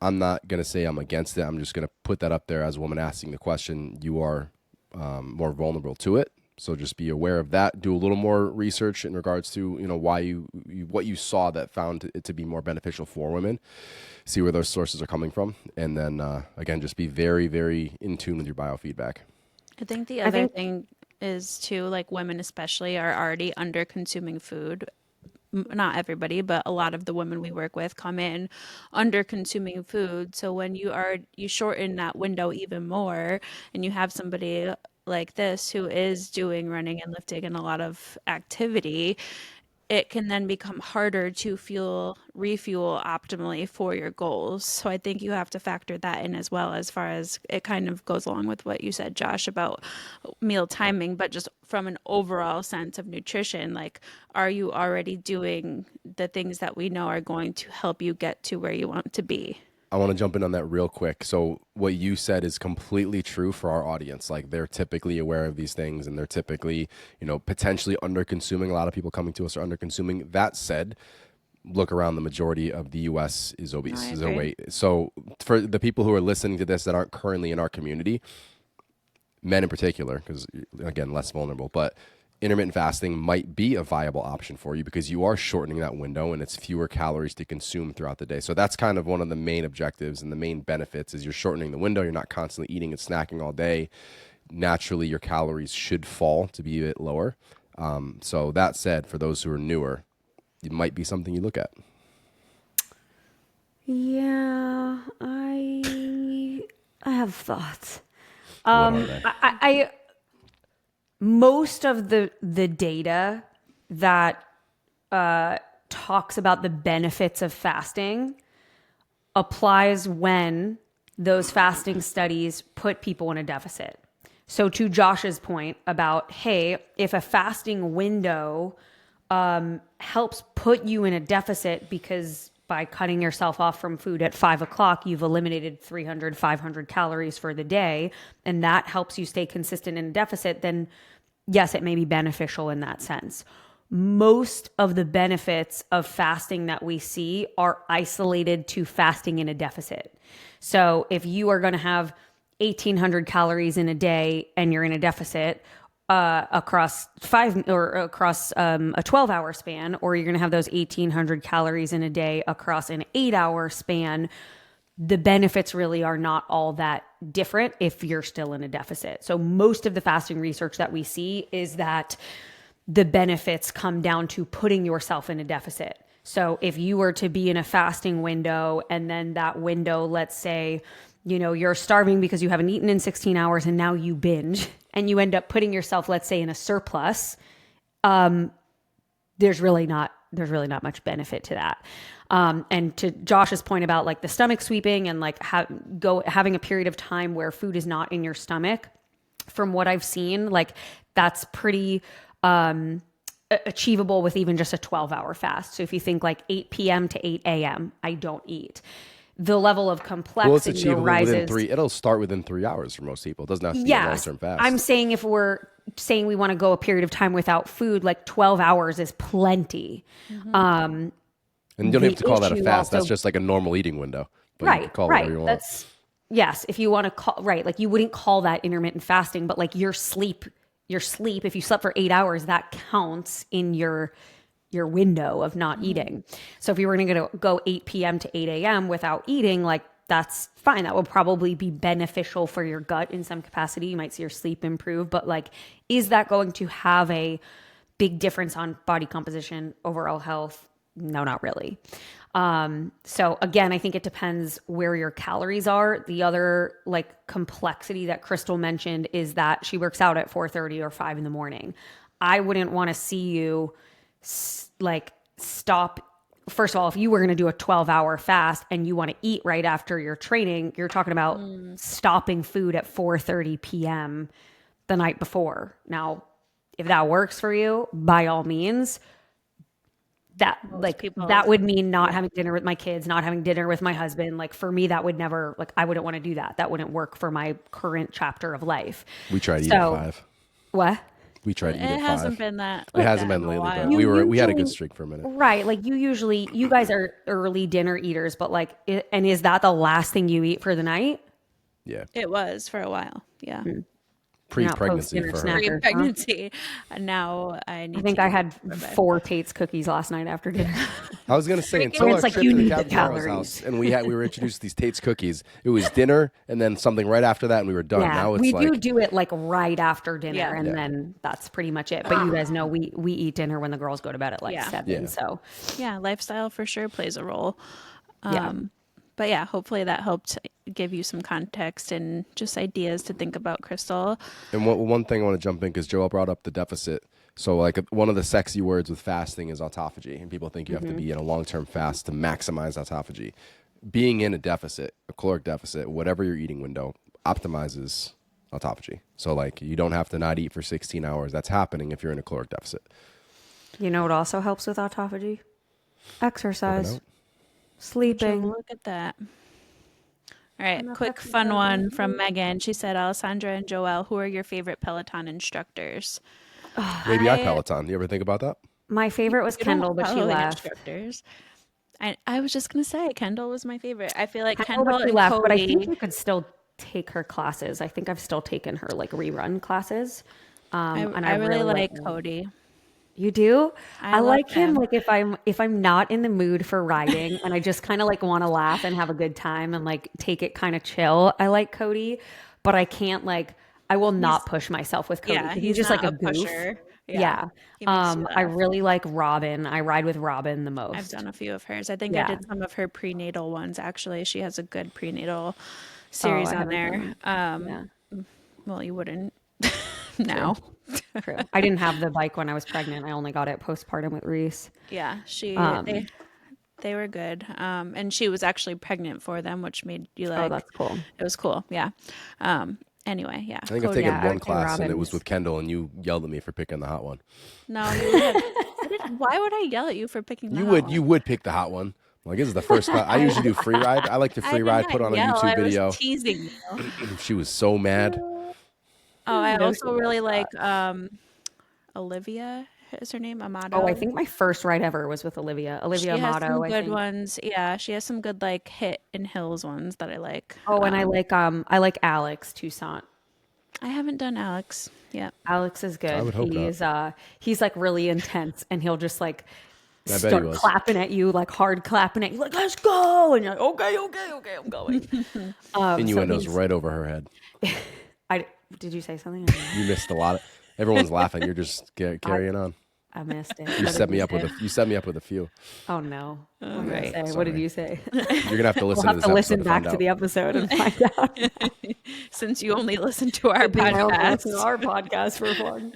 I'm not going to say I'm against it. I'm just going to put that up there as a woman asking the question. You are more vulnerable to it. So just be aware of that. Do a little more research in regards to, why what you saw that found it to be more beneficial for women. See where those sources are coming from. And then, again, just be very, very in tune with your biofeedback. I think the I other think, thing is too, like women especially are already under consuming food. Not everybody, but a lot of the women we work with come in under consuming food. So when you shorten that window even more and you have somebody like this who is doing running and lifting and a lot of activity, it can then become harder to refuel optimally for your goals. So I think you have to factor that in as well, as far as it kind of goes along with what you said, Josh, about meal timing, but just from an overall sense of nutrition, like, are you already doing the things that we know are going to help you get to where you want to be? I want to jump in on that real quick. So what you said is completely true for our audience. Like they're typically aware of these things and they're typically, potentially under consuming. A lot of people coming to us are under consuming. That said, look around, the majority of the US is No, obese, I is agree. overweight. So for the people who are listening to this that aren't currently in our community, men in particular, because again, less vulnerable, but intermittent fasting might be a viable option for you because you are shortening that window and it's fewer calories to consume throughout the day. So that's kind of one of the main objectives and the main benefits is you're shortening the window. You're not constantly eating and snacking all day. Naturally, your calories should fall to be a bit lower. So that said, for those who are newer, it might be something you look at. yeah, I have thoughts. What are they? I most of the data that talks about the benefits of fasting applies when those fasting studies put people in a deficit. So to Josh's point about, hey, if a fasting window helps put you in a deficit because by cutting yourself off from food at 5 o'clock, you've eliminated 300, 500 calories for the day, and that helps you stay consistent in a deficit, then yes, it may be beneficial in that sense. most of the benefits of fasting that we see are isolated to fasting in a deficit. So if you are going to have 1,800 calories in a day and you're in a deficit across a 12-hour span, or you're going to have those 1,800 calories in a day across an 8-hour span, the benefits really are not all that different if you're still in a deficit. So most of the fasting research that we see is that the benefits come down to putting yourself in a deficit. So if you were to be in a fasting window and then that window, let's say, you're starving because you haven't eaten in 16 hours and now you binge and you end up putting yourself, let's say, in a surplus, there's really not much benefit to that. And to Josh's point about like the stomach sweeping and like having a period of time where food is not in your stomach, from what I've seen, like that's pretty achievable with even just a 12-hour fast. So if you think like 8 p.m. to 8 a.m., I don't eat. The level of complexity it's achievable rises. within 3. It'll start within 3 hours for most people. It doesn't have to be a long-term fast. I'm saying if we're saying we want to go a period of time without food, like 12 hours is plenty. Mm-hmm. And you don't have to call that a fast. That's just like a normal eating window. But you can call it whatever you want. Yes, if you want to call, right, like you wouldn't call that intermittent fasting, but like your sleep, if you slept for 8 hours, that counts in your window of not eating. So if you were going to go 8 p.m. to 8 a.m. without eating, like that's fine. That will probably be beneficial for your gut in some capacity. You might see your sleep improve, but like, is that going to have a big difference on body composition, overall health? No, not really. So again, I think it depends where your calories are. The other like complexity that Crystal mentioned is that she works out at 4:30 or 5 in the morning. I wouldn't want to see you stop. First of all, if you were going to do a 12-hour fast and you want to eat right after your training, you're talking about stopping food at 4:30 p.m. the night before. Now, if that works for you, by all means, that would mean not having dinner with my kids, not having dinner with my husband. Like for me, that would never, I wouldn't want to do that. That wouldn't work for my current chapter of life. We tried to eat at 5. What? We tried to eat at 5. It hasn't been that. It hasn't been lately, but we had a good streak for a minute. Right. Like you guys are early dinner eaters, but and is that the last thing you eat for the night? Yeah. It was for a while. Yeah. Pre-pregnancy for her. Pre-pregnancy. Now I think I had 4 Tate's cookies last night after dinner. I was gonna say, until it's like you need the calories. House, and we were introduced to these Tate's cookies. It was dinner, and then something right after that, and we were done. Yeah, now it's we do it like right after dinner, and then that's pretty much it. But you guys know we eat dinner when the girls go to bed at 7. Yeah. So lifestyle for sure plays a role. But yeah, hopefully that helped give you some context and just ideas to think about, Crystal. And one thing I want to jump in, because Joel brought up the deficit. So one of the sexy words with fasting is autophagy. And people think you have to be in a long-term fast to maximize autophagy. Being in a deficit, a caloric deficit, whatever your eating window, optimizes autophagy. So you don't have to not eat for 16 hours. That's happening if you're in a caloric deficit. You know what also helps with autophagy? Exercise. Sleeping. Look at that. All right, quick fun one from Megan. She said, Alessandra and Joelle, who are your favorite Peloton instructors? Maybe I Peloton. You ever think about that? My favorite was Kendall, but she left. Instructors. I was just going to say, Kendall was my favorite. I feel like Kendall and left, Cody, but I think you could still take her classes. I think I've still taken her rerun classes. And I really like Cody. You do? I like him. him. If I'm not in the mood for riding and I just kind of want to laugh and have a good time and take it kind of chill, I like Cody, but I can't I will not push myself with Cody. Yeah, he's just a goof. pusher. Yeah. I really like Robin. I ride with Robin the most. I've done a few of hers. I think I did some of her prenatal ones actually. She has a good prenatal series on there. Well, you wouldn't now. True. I didn't have the bike when I was pregnant. I only got it postpartum with Reese. Yeah, they were good. And she was actually pregnant for them, which made you oh, that's cool. It was cool. Yeah. Anyway, yeah. I think I've taken one class and it was with Kendall, and you yelled at me for picking the hot one. No, you would. Why would I yell at you for picking the hot one? You would pick the hot one. This is the first class. I usually do free ride. I like to free ride, put on a YouTube video. I was teasing you. She was so mad. Oh, I also really like Olivia is her name? Amato. Oh, I think my first ride ever was with Olivia. Olivia She has Amato, some I good think. ones. Yeah, she has some good like hit and hills ones that I like. Oh, and I like Alex Toussaint. I haven't done Alex yet. Alex is I good. would hope not. He's like really intense, and he'll just like I bet he start was. clapping at you, like hard clapping at you, like let's go, and you're like okay, I'm going. Innuendos right over her head. I did you say something? You missed a lot of. Everyone's laughing. You're just carrying on. I missed it. You What set did me you up with say? a. You set me up with a few. Oh no! What did I right. say? What Sorry. did you say? You're gonna have to We'll listen have to this to episode listen to back find to out. the episode and find out. Since you only listen to our I only listen to podcast. our podcast for fun.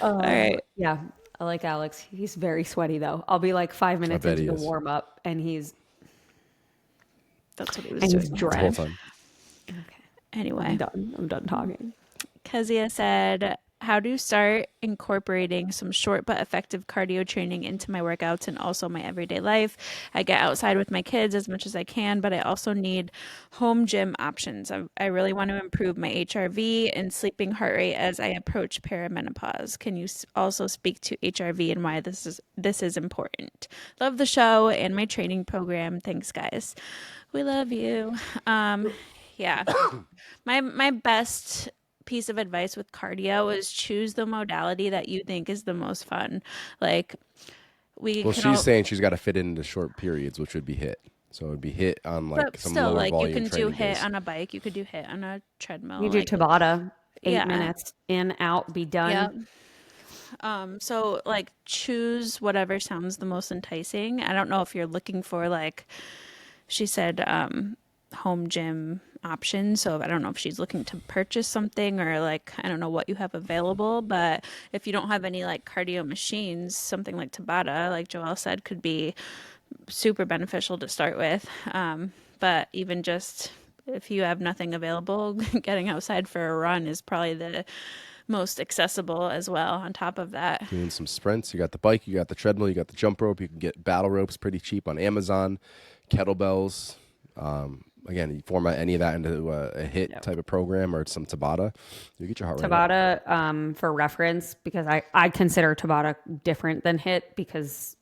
All right. Yeah, I like Alex. He's very sweaty though. I'll be like 5 minutes bet into he the is. warm up, and he's That's what he was and doing he's the whole The whole time. time. okay. Anyway, I'm done talking. Kezia said, how to start incorporating some short but effective cardio training into my workouts and also my everyday life. I get outside with my kids as much as I can, but I also need home gym options. I really want to improve my HRV and sleeping heart rate as I approach perimenopause. Can you also speak to HRV and why this is important? Love the show and my training program. Thanks, guys. We love you. Yeah. My best piece of advice with cardio is choose the modality that you think is the most fun. Like we Well, can she's all, saying she's got to fit it into short periods, which would be hit. So it would be hit on like but some still, lower like you volume can do training hit days. on a bike, you could do hit on a treadmill. You do Like Tabata, 8 yeah, minutes in, out, be done. yeah. So like choose whatever sounds the most enticing. I don't know if you're looking for like she said home gym options. So I don't know if she's looking to purchase something or like I don't know what you have available, but if you don't have any like cardio machines, something like Tabata, like Joelle said, could be super beneficial to start with. But even just if you have nothing available, getting outside for a run is probably the most accessible as well. On top of that, Doing some sprints. You got the bike, you got the treadmill, you got the jump rope. You can get battle ropes pretty cheap on Amazon, kettlebells. Again, you format any of that into a hit type of program or some Tabata, you get your heart rate up. Tabata, for reference, because I consider Tabata different than HIIT because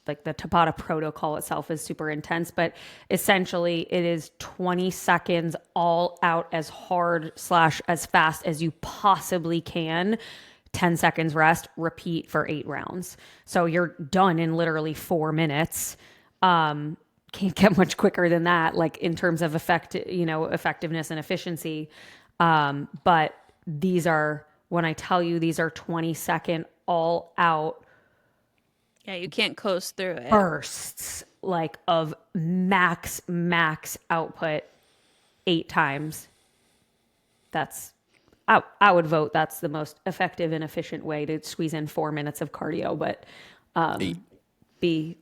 like the Tabata protocol itself is super intense, but essentially it is 20 seconds all out as hard / as fast as you possibly can. 10 seconds rest, repeat for 8 rounds. So you're done in literally 4 minutes. Can't get much quicker than that, like in terms of effectiveness and efficiency. But these are, when I tell you these are 20-second all out yeah, you can't coast through it. bursts like of max output 8 times. That's I would vote that's the most effective and efficient way to squeeze in 4 minutes of cardio, but 8.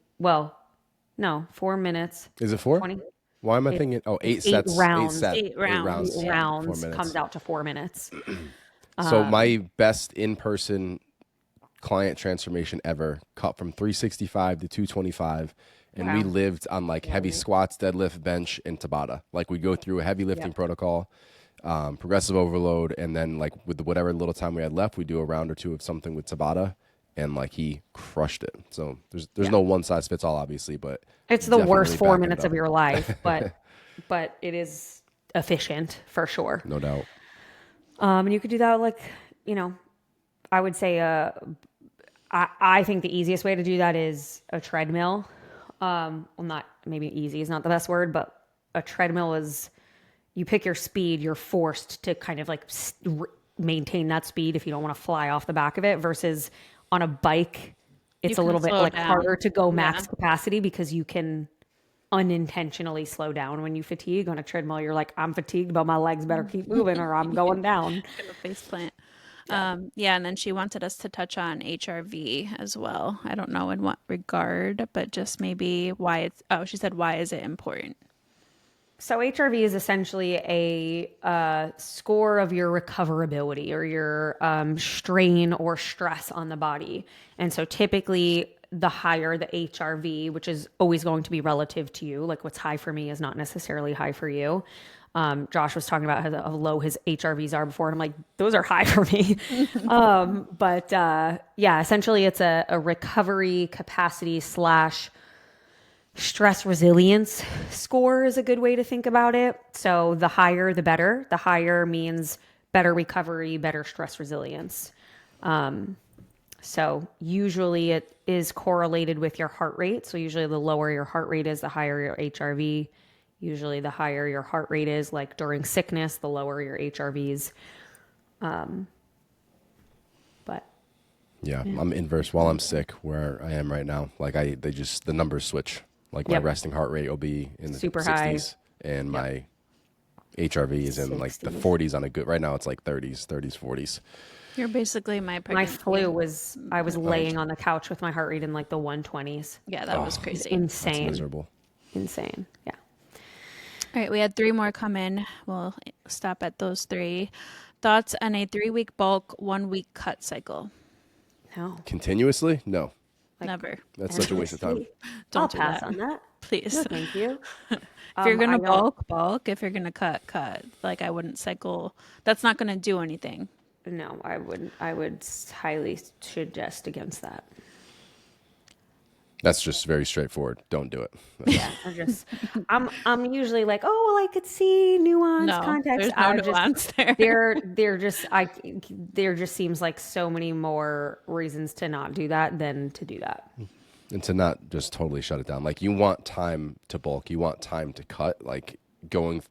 No, 4 minutes. Is it 4? 20. Why am I thinking? Oh, 8 8 sets. rounds. 8 rounds. 8 Yeah. rounds 4 minutes. comes out to 4 minutes. So my best in-person client transformation ever cut from 365 to 225, and we Wow. lived on like heavy squats, deadlift, bench, and Tabata. Like we go through a heavy lifting protocol, progressive overload, and then like with whatever little time we had left, we do a round or two of something with Tabata, and like he crushed it. So there's no one size fits all, obviously, but It's the worst definitely 4 backing it minutes up. of your life, but it is efficient for sure. No doubt. And you could do that like, I would say I think the easiest way to do that is a treadmill. Well, not maybe easy is not the best word, but a treadmill is you pick your speed, you're forced to kind of like maintain that speed if you don't want to fly off the back of it versus on a bike. It's a can little bit slow like down. harder to go max Yeah. capacity because you can unintentionally slow down when you fatigue. On a treadmill, you're like, I'm fatigued, but my legs better keep moving or I'm going down. Face plant. Yeah, and then she wanted us to touch on HRV as well. I don't know in what regard, but just maybe why it's. Oh, she said, why is it important? So HRV is essentially a score of your recoverability or your strain or stress on the body. And so typically the higher the HRV, which is always going to be relative to you. Like what's high for me is not necessarily high for you. Josh was talking about how low his HRVs are before, and I'm like, those are high for me. But yeah, essentially it's a recovery capacity slash stress resilience score is a good way to think about it. So the higher, the better. The higher means better recovery, better stress resilience. So usually it is correlated with your heart rate. So usually the lower your heart rate is, the higher your HRV. Usually the higher your heart rate is, like during sickness, the lower your HRVs. But Yeah, I'm inverse while I'm sick where I am right now. Like the numbers switch. Like my Yep. resting heart rate will be in the Super high. 60s and my HRV is in like the 60s. 40s on a good, right now it's like 30s, 40s. You're basically my My pregnant. flu was, I was laying on the couch with my heart rate in like the 120s. Yeah, that was It's crazy. That's insane. miserable. Insane. Yeah. All right, we had 3 more come in. We'll stop at those 3. Thoughts on a 3-week bulk, 1-week cut cycle? No. Continuously? No. Like, Never. That's such a waste of time. Don't I'll do pass that. on that. Please. No, thank you. If you're I gonna don't. bulk. If you're gonna cut. Like I wouldn't cycle. That's not gonna do anything. No, I wouldn't. I would highly suggest against that. That's just very straightforward. Don't do it. Yeah, I'm usually like, oh well, I could see nuance, No, context. there's no nuance there. There just seems like so many more reasons to not do that than to do that. And to not just totally shut it down. Like you want time to bulk, you want time to cut. Like getting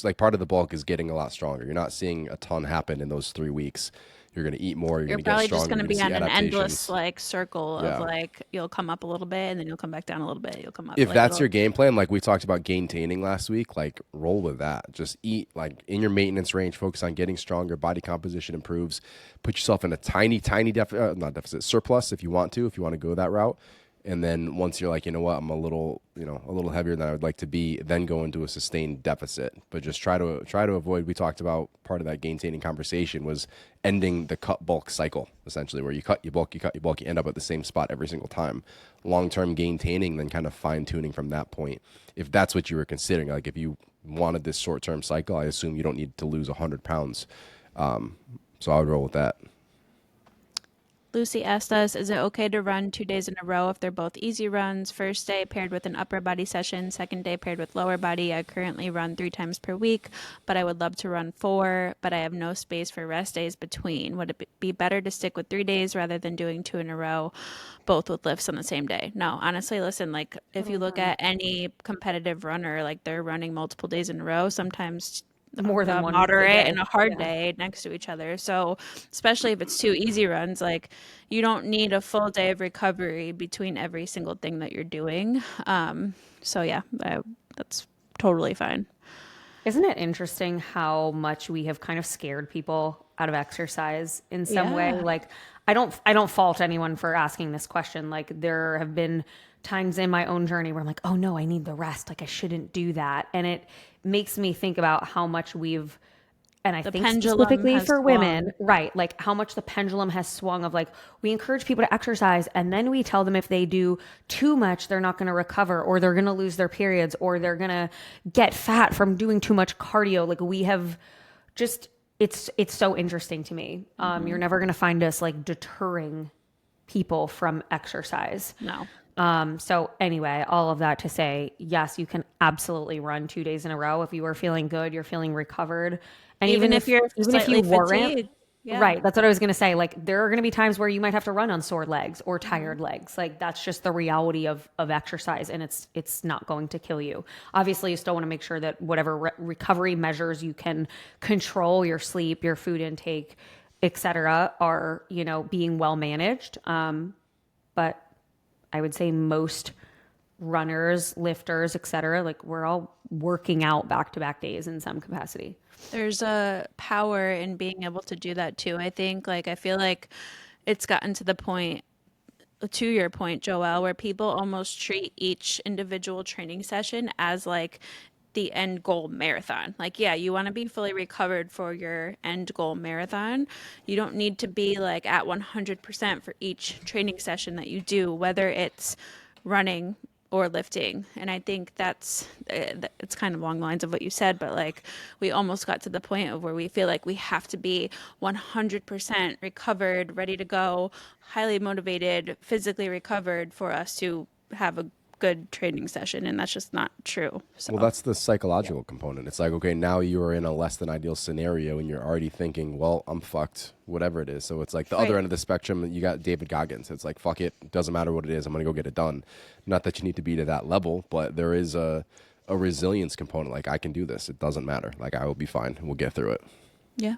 like part of the bulk is getting a lot stronger. You're not seeing a ton happen in those 3 weeks. You're going to eat more. You're You're going to get probably stronger. just gonna You're be see on an endless adaptations. like circle of Yeah. like you'll come up a little bit and then you'll come back down a little bit. You'll come up. If like, that's it'll- your game plan, like we talked about gaintaining last week, like roll with that. Just eat like in your maintenance range, focus on getting stronger, body composition improves. Put yourself in a tiny not deficit, surplus if you want to go that route. And then once you're like, you know what, I'm a little heavier than I would like to be, then go into a sustained deficit. But just try to avoid, we talked about part of that gaintaining conversation was ending the cut bulk cycle, essentially, where you cut, you bulk, you end up at the same spot every single time. Long-term gaintaining, then kind of fine-tuning from that point. If that's what you were considering, like if you wanted this short-term cycle, I assume you don't need to lose 100 pounds. So I would roll with that. Lucy asked us, is it okay to run 2 days in a row if they're both easy runs? First day paired with an upper body session, second day paired with lower body. I currently run 3 times per week, but I would love to run 4, but I have no space for rest days between. Would it be better to stick with 3 days rather than doing 2 in a row, both with lifts on the same day? No, honestly, listen, like if you look at any competitive runner, like they're running multiple days in a row, sometimes More than a one moderate day. and a hard Yeah. day next to each other. So, especially if it's 2 easy runs, like you don't need a full day of recovery between every single thing that you're doing. So yeah, that's totally fine. Isn't it interesting how much we have kind of scared people out of exercise in some way? Yeah. Like I don't fault anyone for asking this question. Like there have been times in my own journey where I'm like, "Oh no, I need the rest. Like I shouldn't do that." And it makes me think about how much and I think pendulum specifically has for women, swung. right? Like how much the pendulum has swung of like, we encourage people to exercise and then we tell them if they do too much, they're not going to recover or they're going to lose their periods or they're going to get fat from doing too much cardio. Like we have just, it's so interesting to me. You're never going to find us like deterring people from exercise. No. So anyway, all of that to say, yes, you can absolutely run 2 days in a row if you are feeling good, you're feeling recovered, and Even if you're even if you slightly weren't, fatigued. Yeah. right? That's what I was going to say. Like there are going to be times where you might have to run on sore legs or tired legs. Like that's just the reality of exercise, and it's not going to kill you. Obviously, you still want to make sure that whatever recovery measures you can control, your sleep, your food intake, etc., are being well managed. But I would say most runners, lifters, etc., like we're all working out back-to-back days in some capacity. There's a power in being able to do that too. I think, like, I feel like it's gotten to the point, to your point, Joelle, where people almost treat each individual training session as like the end goal marathon. Like, yeah, you want to be fully recovered for your end goal marathon. You don't need to be like at 100% for each training session that you do, whether it's running or lifting. And I think that's it's kind of along the lines of what you said, but like we almost got to the point of where we feel like we have to be 100% recovered, ready to go, highly motivated, physically recovered for us to have a good training session, and that's just not true. Well, So that's the psychological component. It's like, okay, now you are in a less than ideal scenario and you're already thinking, well, I'm fucked, whatever it is. So it's like the other right. end of the spectrum, you got David Goggins. It's like, fuck it, doesn't matter what it is, I'm going to go get it done. Not that you need to be to that level, but there is a resilience component. Like, I can do this. It doesn't matter. Like, I will be fine. We'll get through it. Yeah.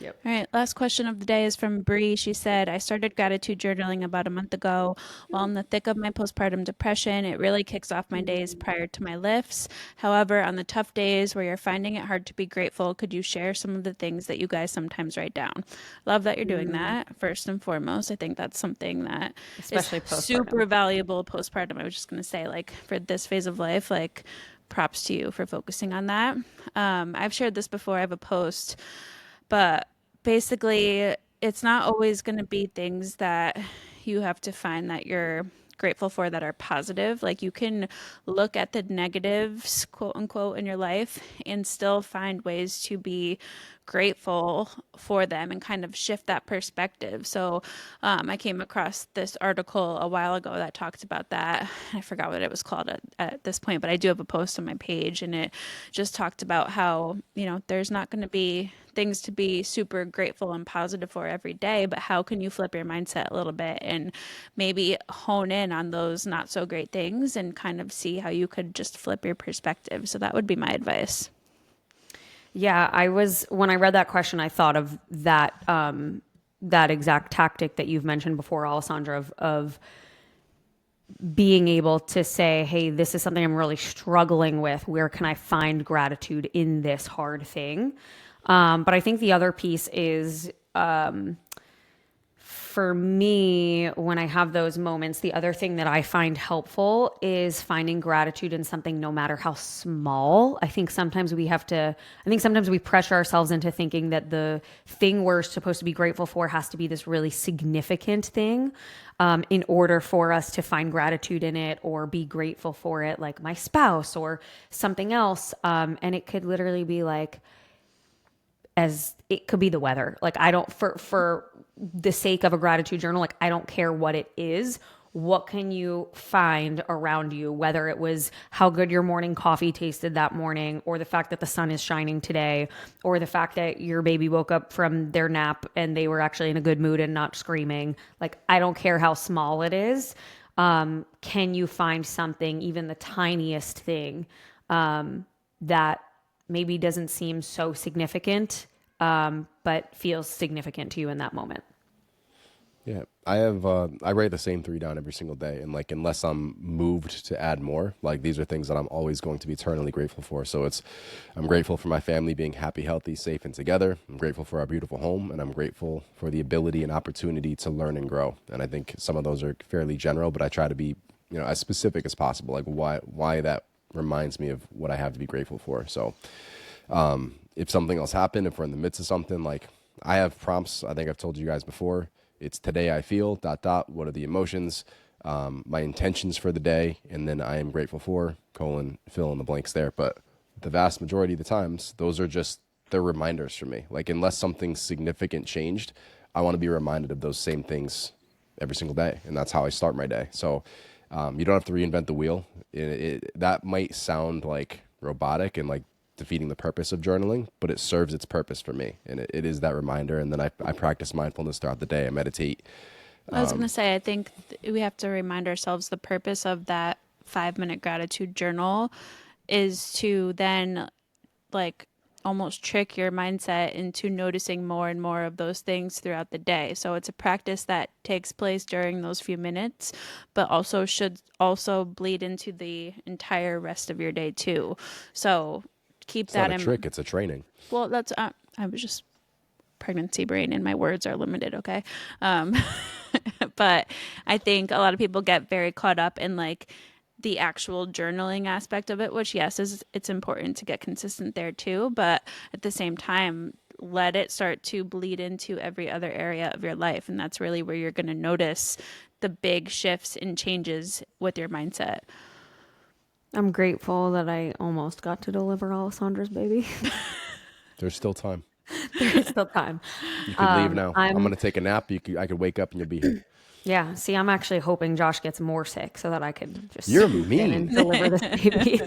Yep. All right, last question of the day is from Bree. She said, I started gratitude journaling about a month ago. While in the thick of my postpartum depression, it really kicks off my days prior to my lifts. However, on the tough days where you're finding it hard to be grateful, could you share some of the things that you guys sometimes write down? Love that you're doing that, first and foremost. I think that's something that Especially is postpartum. super valuable postpartum. I was just going to say, like, for this phase of life, like, props to you for focusing on that. I've shared this before. I have a post, but basically, it's not always going to be things that you have to find that you're grateful for that are positive. Like, you can look at the negatives, quote unquote, in your life and still find ways to be grateful for them and kind of shift that perspective. So I came across this article a while ago that talked about that. I forgot what it was called at this point, but I do have a post on my page, and it just talked about how, there's not going to be things to be super grateful and positive for every day, but how can you flip your mindset a little bit and maybe hone in on those not so great things and kind of see how you could just flip your perspective. So that would be my advice. Yeah, when I read that question, I thought of that exact tactic that you've mentioned before, Alessandra, of being able to say, hey, this is something I'm really struggling with. Where can I find gratitude in this hard thing? But I think the other piece is, for me, when I have those moments, the other thing that I find helpful is finding gratitude in something, no matter how small. I think sometimes we pressure ourselves into thinking that the thing we're supposed to be grateful for has to be this really significant thing, in order for us to find gratitude in it or be grateful for it, like my spouse or something else. And it could literally be like, as it could be the weather. Like, I don't, for the sake of a gratitude journal, like, I don't care what it is. What can you find around you? Whether it was how good your morning coffee tasted that morning, or the fact that the sun is shining today, or the fact that your baby woke up from their nap and they were actually in a good mood and not screaming. Like, I don't care how small it is. Can you find something, even the tiniest thing, that maybe doesn't seem so significant, but feels significant to you in that moment? Yeah, I write the same 3 down every single day, and like, unless I'm moved to add more, like, these are things that I'm always going to be eternally grateful for. So I'm grateful for my family being happy, healthy, safe, and together. I'm grateful for our beautiful home, and I'm grateful for the ability and opportunity to learn and grow. And I think some of those are fairly general, but I try to be, as specific as possible, like why that reminds me of what I have to be grateful for. So if something else happened, if we're in the midst of something, like, I have prompts. I think I've told you guys before. It's today I feel ... What are the emotions? My intentions for the day, and then I am grateful for ... Fill in the blanks there. But the vast majority of the times, those are just, they're reminders for me. Like, unless something significant changed, I want to be reminded of those same things every single day, and that's how I start my day. So you don't have to reinvent the wheel. That might sound like robotic and like defeating the purpose of journaling, but it serves its purpose for me. And it is that reminder. And then I practice mindfulness throughout the day. I meditate. I was going to say, I think we have to remind ourselves the purpose of that 5-minute gratitude journal is to then, like, almost trick your mindset into noticing more and more of those things throughout the day. So it's a practice that takes place during those few minutes, but also should also bleed into the entire rest of your day too. So keep It's that not a in trick. It's a training. Well, that's I was just pregnancy brain and my words are limited, okay? But I think a lot of people get very caught up in, like, the actual journaling aspect of it, which yes, it's important to get consistent there too, but at the same time, let it start to bleed into every other area of your life. And that's really where you're going to notice the big shifts and changes with your mindset. I'm grateful that I almost got to deliver Alessandra's baby. There's still time. There's still time. You can leave now. I'm going to take a nap. I could wake up and you'll be here. Yeah. See, I'm actually hoping Josh gets more sick so that I could just You're swoop in mean. and deliver this baby.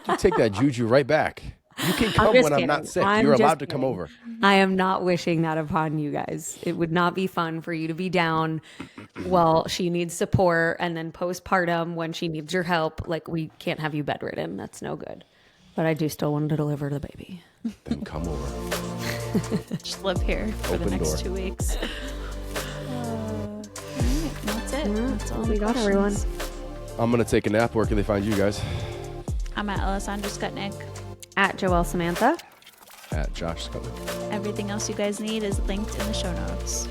You take that juju right back. You can come when I'm not sick. You're allowed to come over. I am not wishing that upon you guys. It would not be fun for you to be down while she needs support, and then postpartum when she needs your help. Like, we can't have you bedridden. That's no good. But I do still want to deliver the baby. Then come over. Just live here for the next 2 weeks. That's it. That's all we got, everyone. I'm going to take a nap. Where can they find you guys? I'm at Alessandra Skutnik. At Joelle Samantha. At Josh Scutman. Everything else you guys need is linked in the show notes.